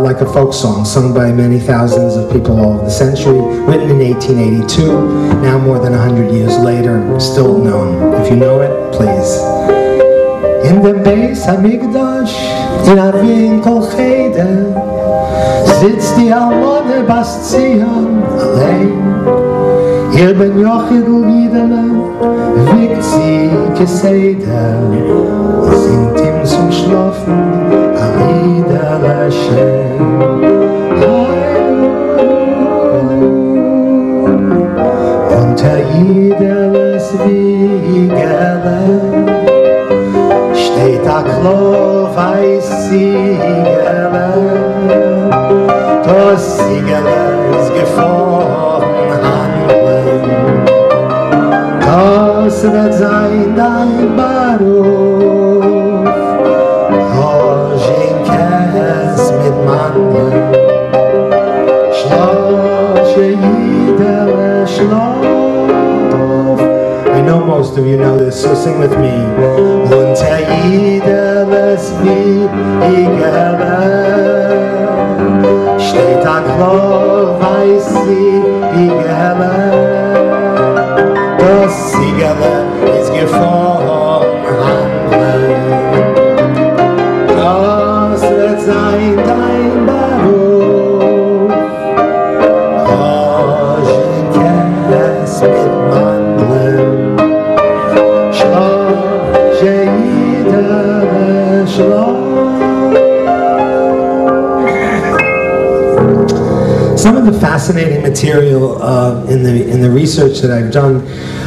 like a folk song, sung by many thousands of people all over the century, written in 1882. Now more than 100 years later, still known. If you know it, please. In the Beis HaMikdash, in Avin Kol Cheder, Sitzt die Almone Bastion allein. Ihr ben Jochidl Giedele, wiegt sie Keseder, singt ihm zum Schlafen a Liederle schön. Unter Giederles Wiegele steht a klo-weiß Siegele. Das Siegele ist gefahren handeln. Das wird sein dein Beruf. Rojinkes mit Mandeln. Schlaf, Jiedele, schlaf. I know most of you know this, so sing with me. Unter Jideles Wiegele steht a klo-weiß Siegele. Das Siegele ist gefahren handeln. Das wird sein dein Beruf. Rojinkes mit Mandeln. Schlaf, Jiedele, schlaf. Some of the fascinating material in the research that I've done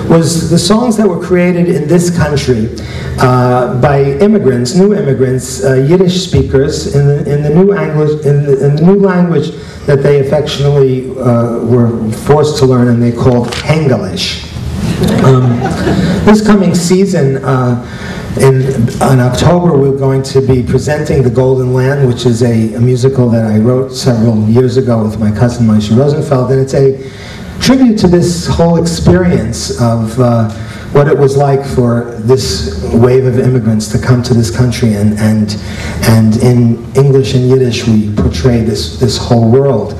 was the songs that were created in this country by immigrants, new immigrants, Yiddish speakers in the new language that they affectionately were forced to learn, and they called Hengelish. This coming season, in October, we're going to be presenting The Golden Land, which is a musical that I wrote several years ago with my cousin Moshe Rosenfeld, and it's a tribute to this whole experience of what it was like for this wave of immigrants to come to this country, and in English and Yiddish we portray this whole world.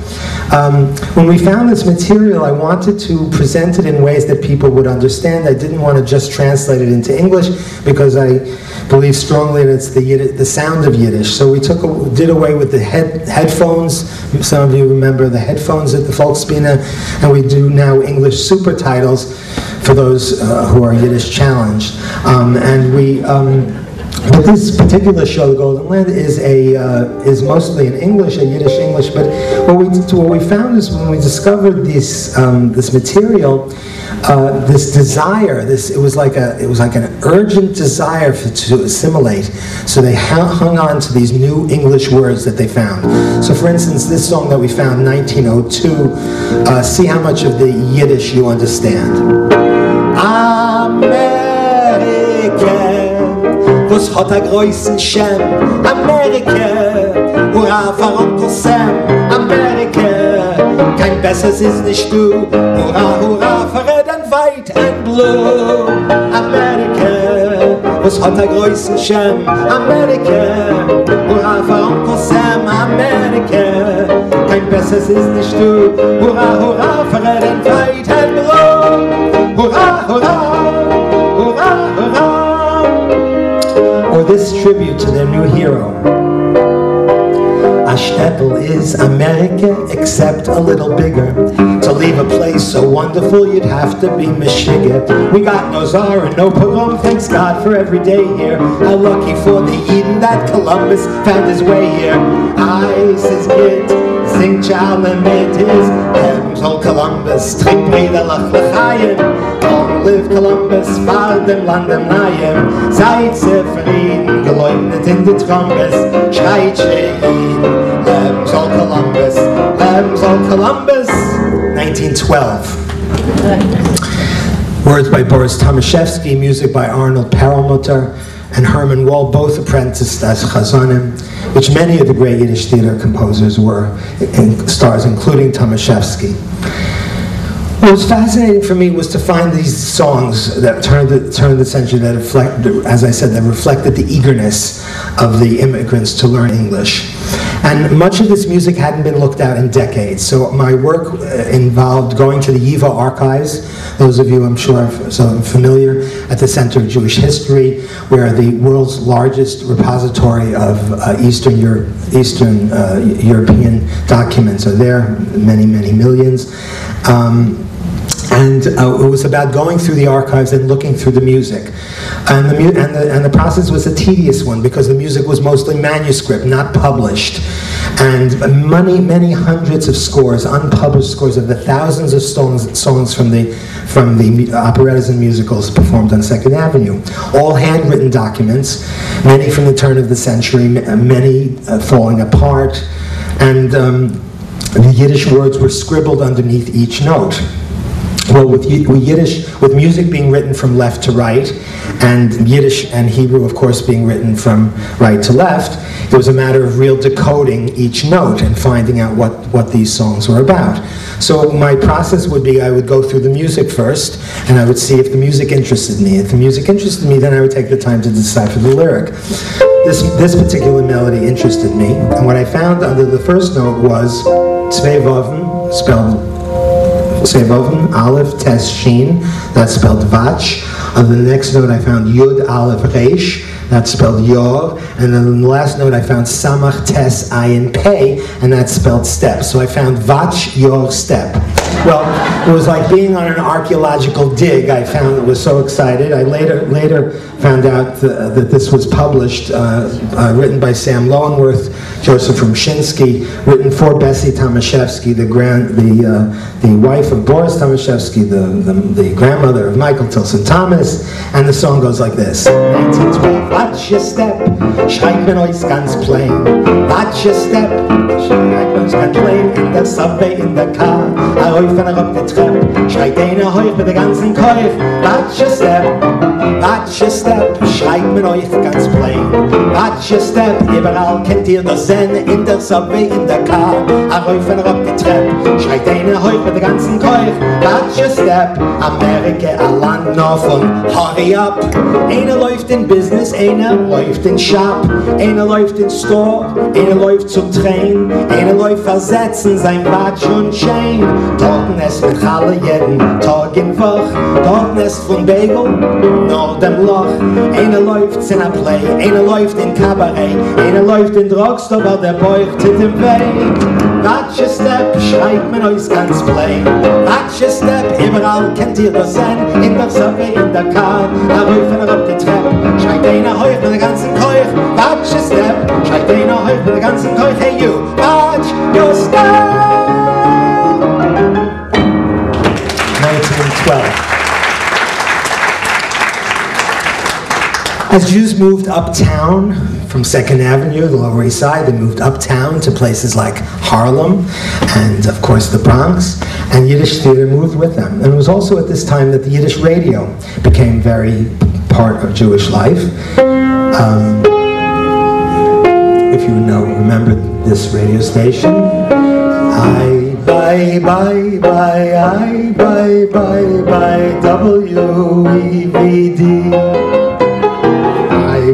When we found this material, I wanted to present it in ways that people would understand. I didn't want to just translate it into English because I believe strongly that it's the sound of Yiddish. So we did away with the headphones. Some of you remember the headphones at the Volksbühne, and we do now English super titles for those who are Yiddish challenged. But this particular show, The Golden Land, is mostly in English, a Yiddish English. But what we found is when we discovered this material, this desire, it was like an urgent desire to assimilate. So they hung on to these new English words that they found. So, for instance, this song that we found in 1902. See how much of the Yiddish you understand. Was hat a größen Schem? Amerika, hurra für Onkel Sam. Amerika, kein besseres ist nicht du. Hurra, hurra für Red and White and Blue. Amerika, was hat a größen Schem? Amerika, hurra für Onkel Sam. Amerika, kein besseres ist nicht du. Hurra, hurra für Red and White and Blue. Hurra, hurra, hurra, hurra. Or this tribute to their new hero. A shtetl is America, except a little bigger. To leave a place so wonderful, you'd have to be Michigan. We got no czar and no pogrom, thanks God for every day here. How lucky for the Eden that Columbus found his way here. I says kid, sing child and mit his Hemsel Columbus, trink Breda lach l'chaim. Long live Columbus, fahr dem Land dem Naim. Seid zufrieden, geleugnet in die Trombes. Schreit Schein, Leben soll Columbus, Leben soll Columbus. 1912. Words by Boris Tomaszewski, music by Arnold Perlmutter and Herman Wall, both apprenticed as chazanim, which many of the great Yiddish theater composers were stars, including Tomaszewski. What was fascinating for me was to find these songs that turned the century, that reflected, as I said, that reflected the eagerness of the immigrants to learn English. And much of this music hadn't been looked at in decades. So my work involved going to the YIVA archives. Those of you, I'm sure, are so familiar, at the Center of Jewish History, where the world's largest repository of Eastern European documents are there, many, many millions. And it was about going through the archives and looking through the music. And the process was a tedious one because the music was mostly manuscript, not published. And many hundreds of scores, unpublished scores of the thousands of songs from the operettas and musicals performed on 2nd Avenue. All handwritten documents, many from the turn of the century, many falling apart. And the Yiddish words were scribbled underneath each note. Well, with music being written from left to right, and Yiddish and Hebrew, of course, being written from right to left, it was a matter of real decoding each note and finding out what these songs were about. So my process would be, I would go through the music first, and I would see if the music interested me. If the music interested me, then I would take the time to decipher the lyric. This particular melody interested me, and what I found under the first note was Zwei Woven, spelled Sevoven, Aleph, Tes, Shin, that's spelled Vach. On the next note I found Yud, Aleph, Reish, that's spelled Yor. And then on the last note I found Samach, Tes, Ayin, Pei, and that's spelled step. So I found Vach, Yor, step. Well, it was like being on an archaeological dig. I found it, was so excited. I later found out that this was published, written by Sam Lowenworth, Joseph Rumshinsky, written for Bessie Tomaszewski, the wife of Boris Tomaszewski, the grandmother of Michael Tilson Thomas, and the song goes like this. 1912, watch your step, schreibt man euch ganz plain. Watch your step, schreibt man euch ganz plain, in der Subway, in der Car, rauf und herab die Treppe, schreit einer heuch mit der ganzen Keuf. Watch your step, schreibt man euch ganz plain. Watch your step, überall kennt ihr das Zen, in der Subway, in der Car, rauf und herab die Treppe, schreit einer heuch mit der ganzen Keuf. Watch your step, Amerika, ein Land noch von hurry up. Einer läuft in Business, einer läuft in Shop, einer läuft in Store, einer läuft zum Train, einer läuft versetzen sein Watch und Chain. Dort nest mit Halle jeden Tag in Woch, dort nest von Bagel, nach dem Loch. Einer läuft in a Play, einer läuft in Cabaret, einer läuft in Drugstore, weil der Bauch tut im Weg. Watch your step, schreibt man euch ganz plain. Watch your step, überall kennt ihr das sein, in der Subway, in der Car, rauf und herab die Treppe, schreit einer heuch mit der ganzen Keuch. Watch your step, schreit einer heuch mit der ganzen Keuch. Hey you, watch your step! 1912. As Jews moved uptown from 2nd Avenue, the Lower East Side, they moved uptown to places like Harlem and, of course, the Bronx, and Yiddish theater moved with them. And it was also at this time that the Yiddish radio became very part of Jewish life. If you remember this radio station, I bye bye bye, I bye bye bye, WEVD.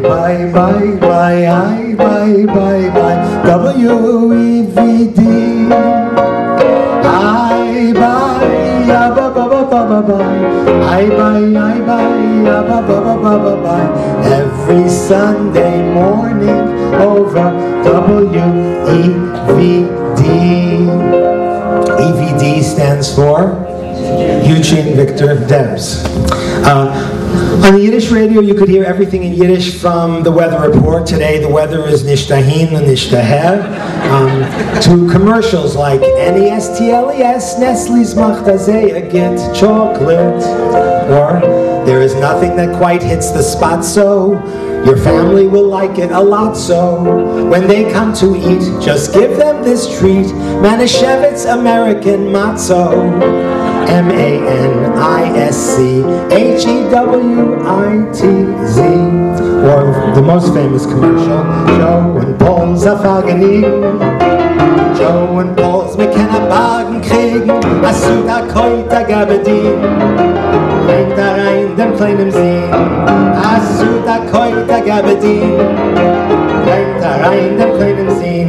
Bye, bye, bye, I, bye, bye, bye, WEVD. I, bye, ya, ba, ba, ba, ba, ba, bye. I, bye, ya, ba, ba, ba, ba, ba, bye. Every Sunday morning over WEVD. EVD stands for Eugene Victor Debs. On the Yiddish radio, you could hear everything in Yiddish from the weather report. Today, the weather is nicht dahin and nicht daher. To commercials like NESTLES, Nestle's macht a sehr good chocolate. Or, there is nothing that quite hits the spot so. Your family will like it a lot so. When they come to eat, just give them this treat. Manischewitz American Matzo. MANISCHEWITZ. Or the most famous commercial, Joe and Paul's Afagani. Joe and Paul's McKenna Bagen kriegen, Asuda Koita Gabedin. Bringt da rein dem kleinen Sinn, Asuda Koita Gabedin. Bringt da rein dem kleinen Sinn.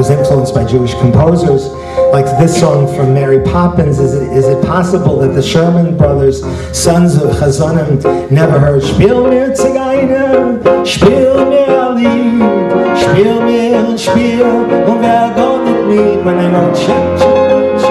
was influenced by Jewish composers. Like this song from Mary Poppins, is it possible that the Sherman brothers, sons of Chazonim, never heard Spiel mir Zigeiner, Spiel mir a Lied, Spiel mir ein Spiel, und wer geht nicht mit, when I go chip, chip, chip.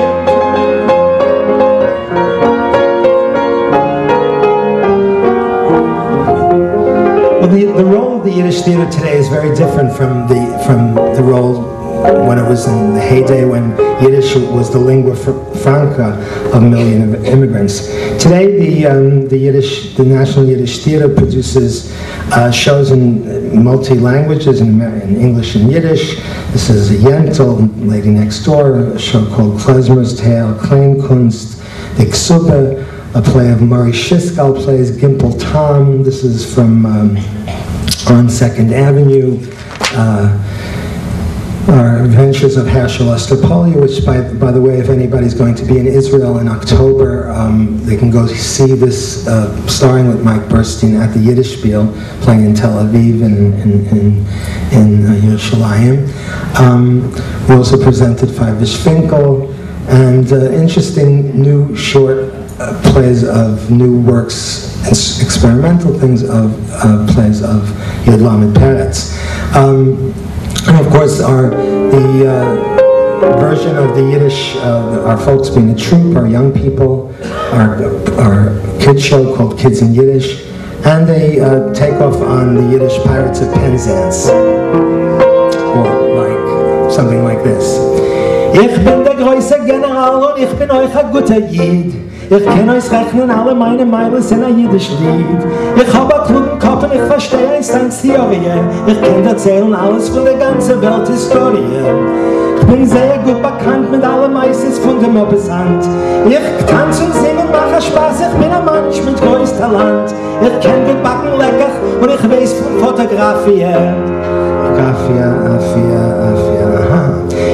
Well, the role of the Yiddish theater today is very different from the role when it was in the heyday when Yiddish was the lingua franca of a million of immigrants. Today, the National Yiddish Theater produces shows in multi-languages, in English and Yiddish. This is a Yentl, Lady Next Door, a show called Klezmer's Tale, Kleinkunst, the Ksube, a play of Murray Shiskal plays Gimple Tom. This is from on 2nd Avenue. Our Adventures of Herschel Osterpolia, which, by the way, if anybody's going to be in Israel in October, they can go see this, starring with Mike Burstein at the Yiddish Spiel, playing in Tel Aviv and in Yerushalayim. We also presented Five-ish Finkel, and interesting new short plays of new works, experimental things of plays of Yud Lamed Peretz. And of course, the version of the Yiddish, our folks being a troupe, our young people, our kids show called Kids in Yiddish, and they take off on the Yiddish Pirates of Penzance, or like something like this. Ich bin der größte General und ich bin euch ein guter Jid. Ich kann euch rechnen alle meine Meiles in ein Jiddisch Lied. Ich hab einen klugen Kopf und ich verstehe Einsteins Theorie. Ich kann erzählen alles von der ganzen Welthistorie. Ich bin sehr gut bekannt mit allen Meisters von dem Obersand. Ich tanze und singe und mache Spaß, ich bin ein Mensch mit großem Talent. Ich kann gut backen lecker und ich weiß von Fotografie.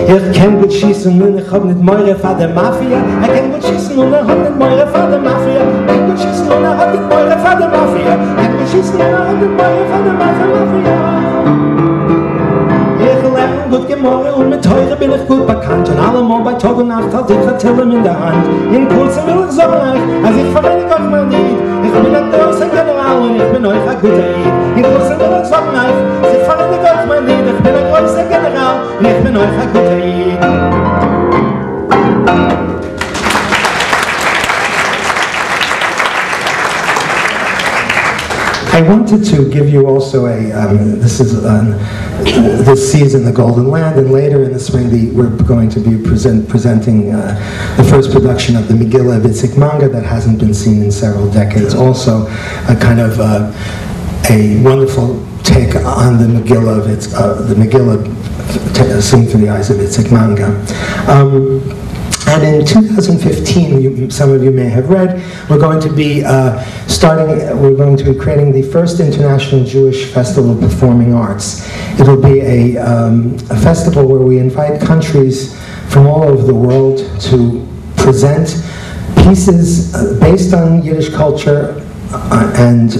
Ich kann gut schießen und ich hab nicht Meure von der Mafia. Ich kann gut schießen und ich hab nicht Meure von der Mafia. Ich kann gut schießen und ich hab nicht Meure von der Mafia. Ich kann gut schießen und ich hab nicht Meure von der Mafia. Ich lerne gut gemorgen und mit Teure bin ich gut bekannt. Und allemal bei Tag und Nacht halt ich ein Tillem in der Hand. In Kurzen will ich sagen euch, als ich vereinige auf mein Lied. Ich bin ein großer General und ich bin euch ein guter Lied. In Kurzen will ich sagen euch, als ich vereinige auf mein Lied. Ich bin ein großer General und ich bin euch ein guter Lied. I wanted to give you also this season the Golden Land, and later in the spring we're going to be presenting the first production of the Megillah of Itzik Manga that hasn't been seen in several decades. Also a kind of a wonderful take on the Megillah of the Megillah seen through the eyes of Itzik Manga. And in 2015, some of you may have read, we're going to be creating the first International Jewish Festival of Performing Arts. It'll be a festival where we invite countries from all over the world to present pieces based on Yiddish culture and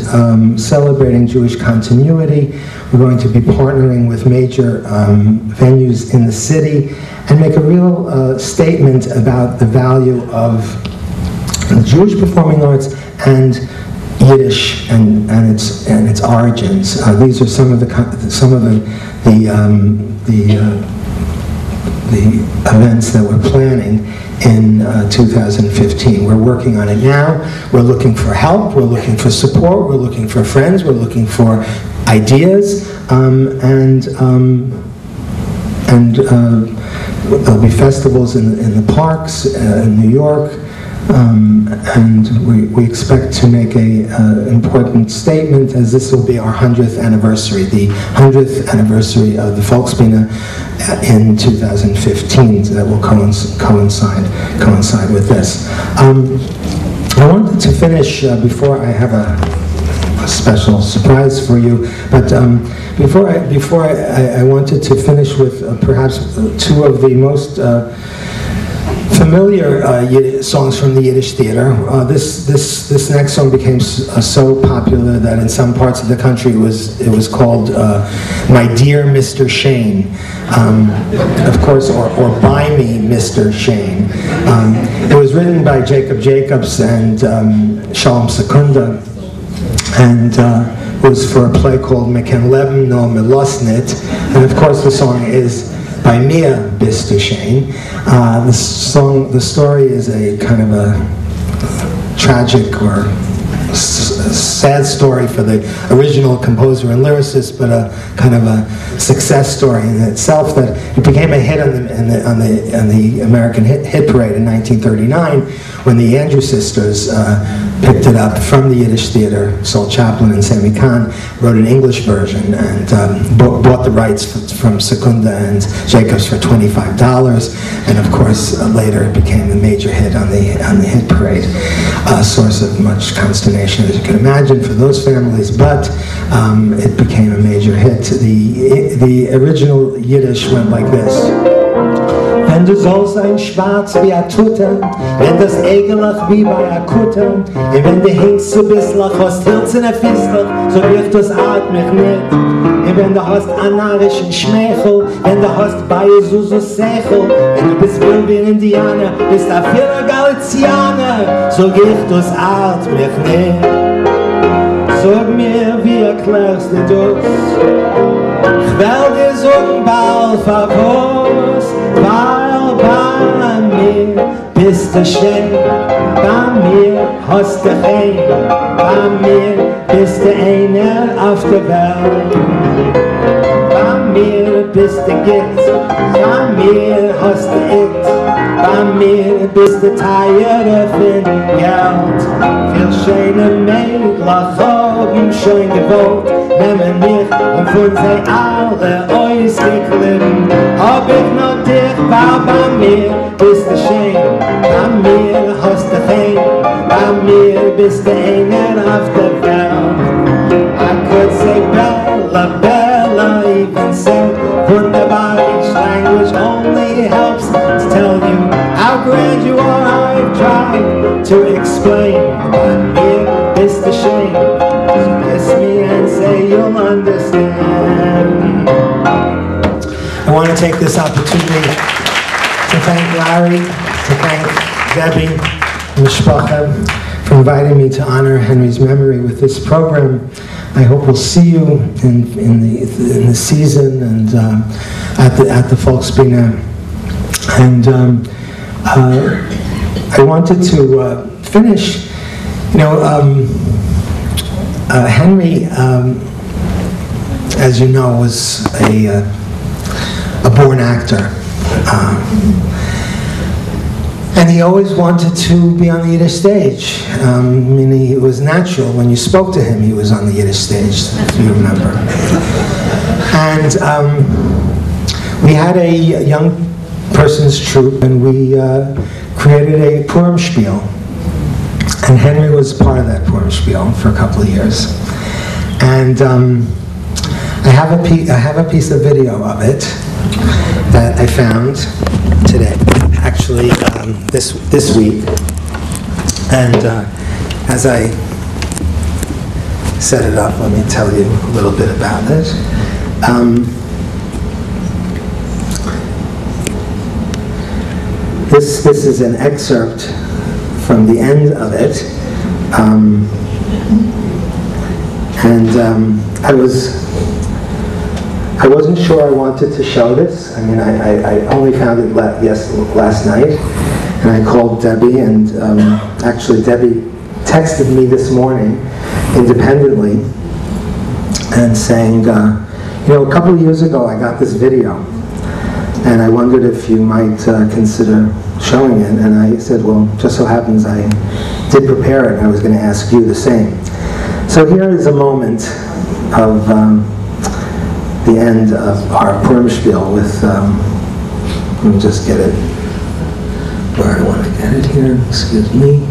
celebrating Jewish continuity. We're going to be partnering with major venues in the city and make a real statement about the value of the Jewish performing arts and Yiddish and its origins. These are some of the events that we're planning in 2015. We're working on it now. We're looking for help. We're looking for support. We're looking for friends. We're looking for ideas, and there'll be festivals in the parks in New York, and we expect to make an important statement, as this will be our 100th anniversary, the 100th anniversary of the Volksbühne in 2015, so that will coincide with this. I wanted to finish before I have a special surprise for you, but before I wanted to finish with perhaps two of the most familiar songs from the Yiddish theater. This next song became so popular that in some parts of the country it was called "My Dear Mr. Shane," of course, or "Buy Me, Mr. Shane." It was written by Jacob Jacobs and Shalom Secunda, and it was for a play called "Meken Leben No Milosnit," and of course the song is by Mia Bistashane. The story is a kind of a tragic or sad story for the original composer and lyricist, but a kind of a success story in itself. That it became a hit on the American hit parade in 1939 when the Andrew Sisters picked it up from the Yiddish theater. Sol Chaplin and Sammy Kahn wrote an English version and bought the rights from Secunda and Jacobs for $25, and of course later it became a major hit on the hit parade, a source of much consternation, as you can imagine, for those families, but it became a major hit. The original Yiddish went like this. Wenn du sollst sein schwarz wie a Tutte, wenn das egelach wie bei a Kutte, und wenn du hinkst so bisslach, hast Hilz in a Fisslach, so wird das Art mich nicht. Und wenn du hast anarischen Schmeichel, wenn du hast bei Jesus so Sechel, wenn du bist wild wie ein Indianer, bist a vieler Galizianer, so wird das Art mich nicht. Sag mir, wie erklärst du das? Ich will dir sagen, bald verwusst, weil bei mir bist du schön, bei mir hast du Heim, bei mir bist du einer auf der Welt. Bei mir bist du Gitt, bei mir hast du It, bei mir bist du tired von Geld. Viel schöne Mädlach haben schon gewollt, nehmen mich und von sie alle ausgeklitten. Hab ich noch dich, weil bei mir bist du schön, bei mir hast du Heim, bei mir bist du einer auf der Welt. I could say Bella, Bella, even so wunderbar, each language only helps to tell you how grand you are. I've tried to explain, but mir bist du schön. Kiss me and say you'll understand. I want to take this opportunity to thank Larry, to thank Debbie, Mishpacha, for inviting me to honor Henry's memory with this program. I hope we'll see you in the season and at the Volksbühne. And I wanted to finish. You know, Henry, as you know, was a born actor. And he always wanted to be on the Yiddish stage. I mean, it was natural. When you spoke to him, he was on the Yiddish stage, if you remember. And we had a young person's troupe, and we created a Purim spiel. And Henry was part of that Purim spiel for a couple of years. And I have a piece of video of it that I found today, actually this week. And as I set it up, let me tell you a little bit about it. This is an excerpt from the end of it. I wasn't sure I wanted to show this. I mean, I only found it last night, and I called Debbie, and actually Debbie texted me this morning independently and saying, you know, a couple of years ago I got this video, and I wondered if you might consider showing it. And I said, well, just so happens I did prepare it, and I was going to ask you the same. So here is a moment of the end of our Purim spiel with, let me just get it where I want to get it here, excuse me.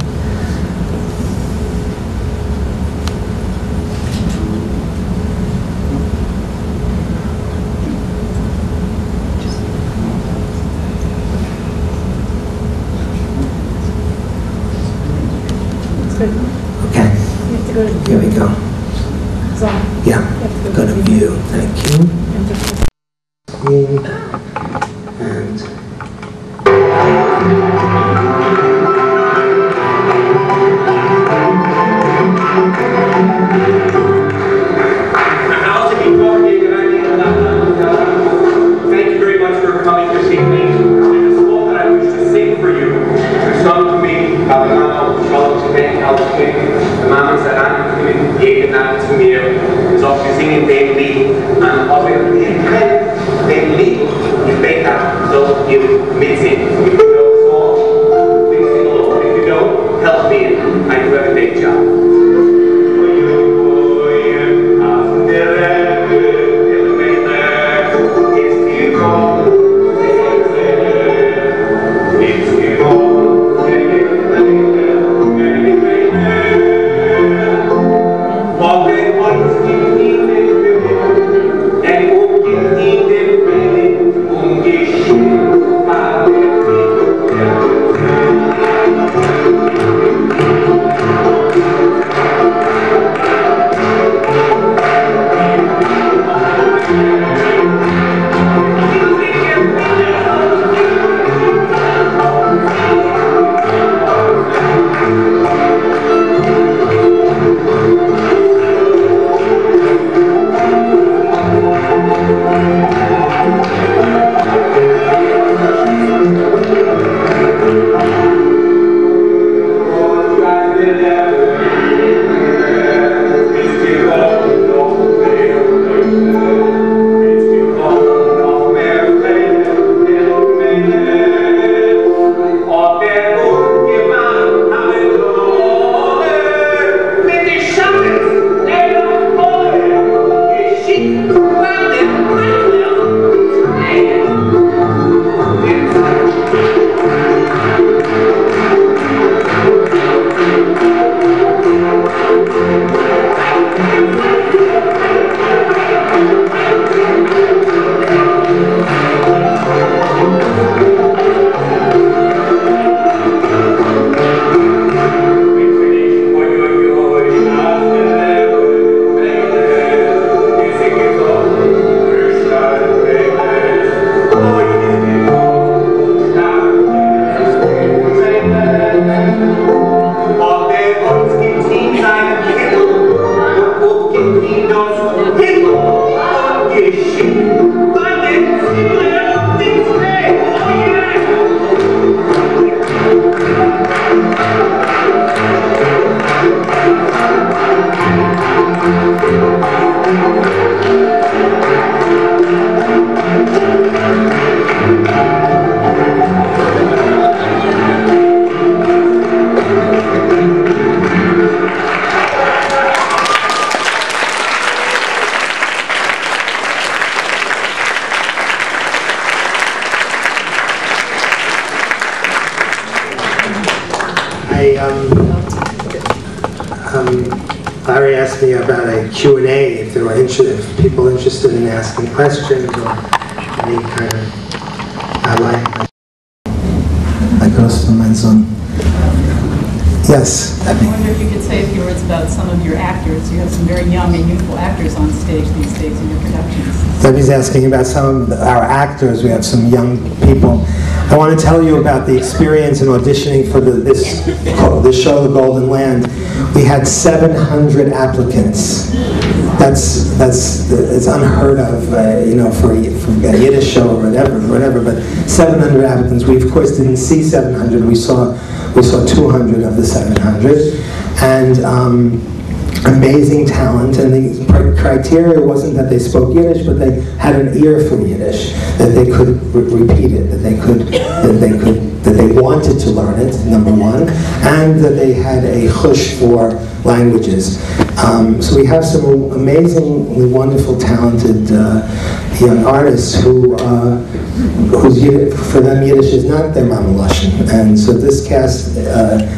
Here we go. Yeah, go to view. Thank you. And thank you very much for coming this evening. There's a song that I wish to sing for you. It's sung to me, Kamioner, de Mama Saran, jeden Nacht zu mir. Du sollst wir singen den Lied. Und als wir den Lied später so ihr mitsingen. If you know the song, please sing along. If you don't, help me. I do have a day job. Larry asked me about a Q&A, if there were if people interested in asking questions or any kind of Yes, I wonder if you could say a few words about some of your actors. You have some very young and youthful actors on stage these days in your productions. Debbie's asking about some of our actors. We have some young people. I want to tell you about the experience in auditioning for this show, The Golden Land. We had 700 applicants. It's unheard of, for a Yiddish show or whatever. But 700 applicants. We of course didn't see 700. We saw 200 of the 700, and amazing talent. And the criteria wasn't that they spoke Yiddish, but they had an ear for Yiddish, that they could repeat it, that they wanted to learn it, number one, and that they had a chush for languages. So we have some amazingly wonderful, talented young artists whose Yiddish, for them Yiddish is not their mama lashon. And so this cast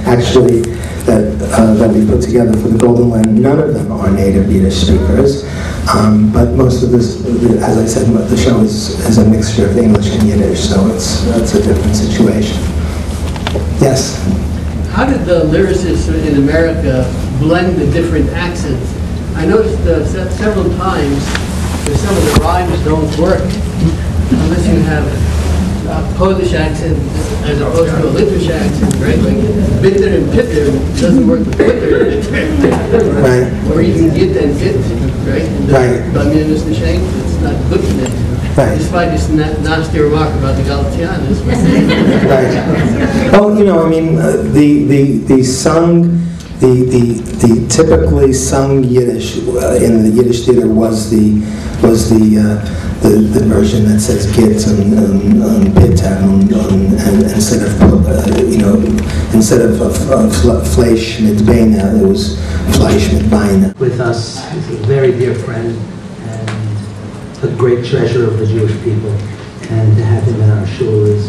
actually that we put together for the Golden Land, none of them are native Yiddish speakers, but most of this, as I said, the show is a mixture of English and Yiddish, so that's a different situation. Yes? How did the lyricists in America blend the different accents. I noticed several times that some of the rhymes don't work unless you have a Polish accent as opposed to a Litvish accent, right? Like bitter and pitter doesn't work with bitter and pitter. Right. Or even git and bit, right? Right. Kamioner is the same, it's not good for them. Right. Despite this nasty remark about the Galicianos. Right. Oh, you know, I mean, the sung, the typically sung Yiddish in the Yiddish theater was the version that says git and pit and instead of you know, instead of Fleisch mit Beine, it was Fleisch mit Beine. With us is a very dear friend and a great treasure of the Jewish people, and to have him in our shul is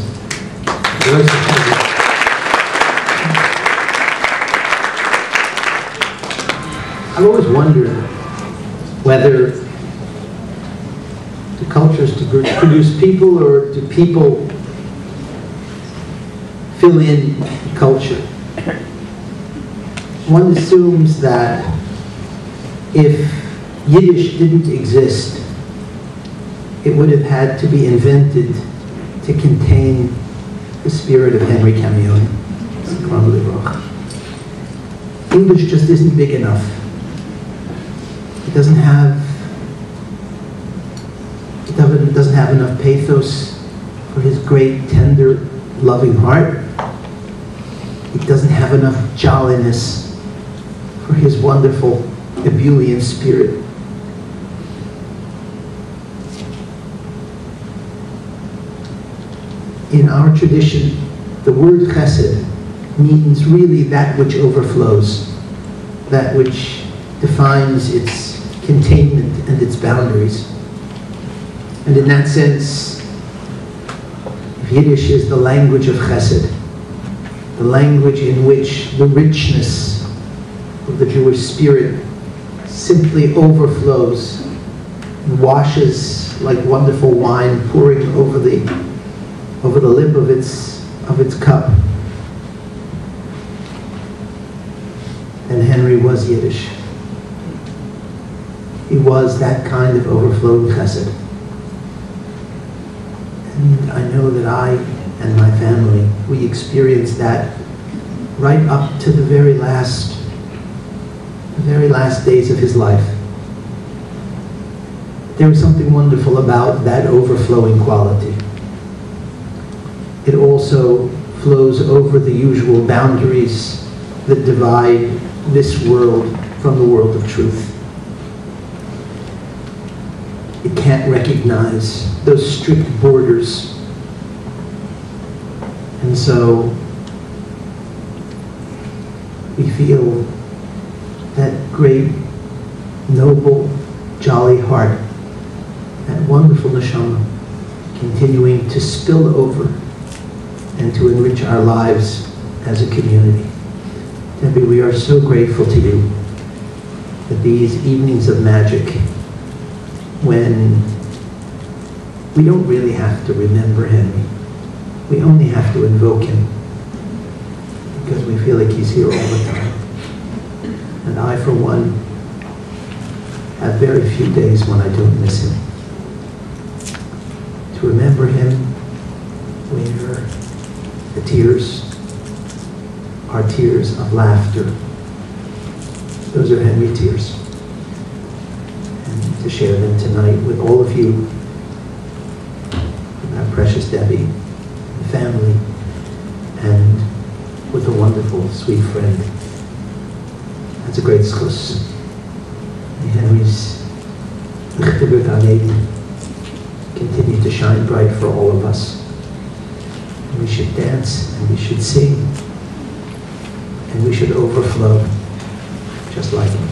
very surprising. I've always wondered whether the culture is to produce people, or do people fill in the culture? One assumes that if Yiddish didn't exist, it would have had to be invented to contain the spirit of Henry Kamioner. English just isn't big enough. It doesn't have enough pathos for his great, tender, loving heart. It doesn't have enough jolliness for his wonderful, ebullient spirit. In our tradition, the word chesed means really that which overflows, that which defines its containment and its boundaries. And in that sense, if Yiddish is the language of chesed, the language in which the richness of the Jewish spirit simply overflows and washes like wonderful wine pouring over the lip of its cup. And Henry was Yiddish. He was that kind of overflowing chesed. And I know that I and my family, we experienced that right up to the very last days of his life. There was something wonderful about that overflowing quality. It also flows over the usual boundaries that divide this world from the world of truth. It can't recognize those strict borders. And so we feel that great, noble, jolly heart, that wonderful neshama, continuing to spill over and to enrich our lives as a community. Debbie, we are so grateful to you that these evenings of magic, when we don't really have to remember Henry, we only have to invoke him, because we feel like he's here all the time. And I, for one, have very few days when I don't miss him. To remember him where the tears are tears of laughter. Those are Henry tears. And to share them tonight with all of you, with our precious Debbie, and family, and with a wonderful, sweet friend. That's a great zchus. May Henry's continue to shine bright for all of us. And we should dance, and we should sing, and we should overflow just like him.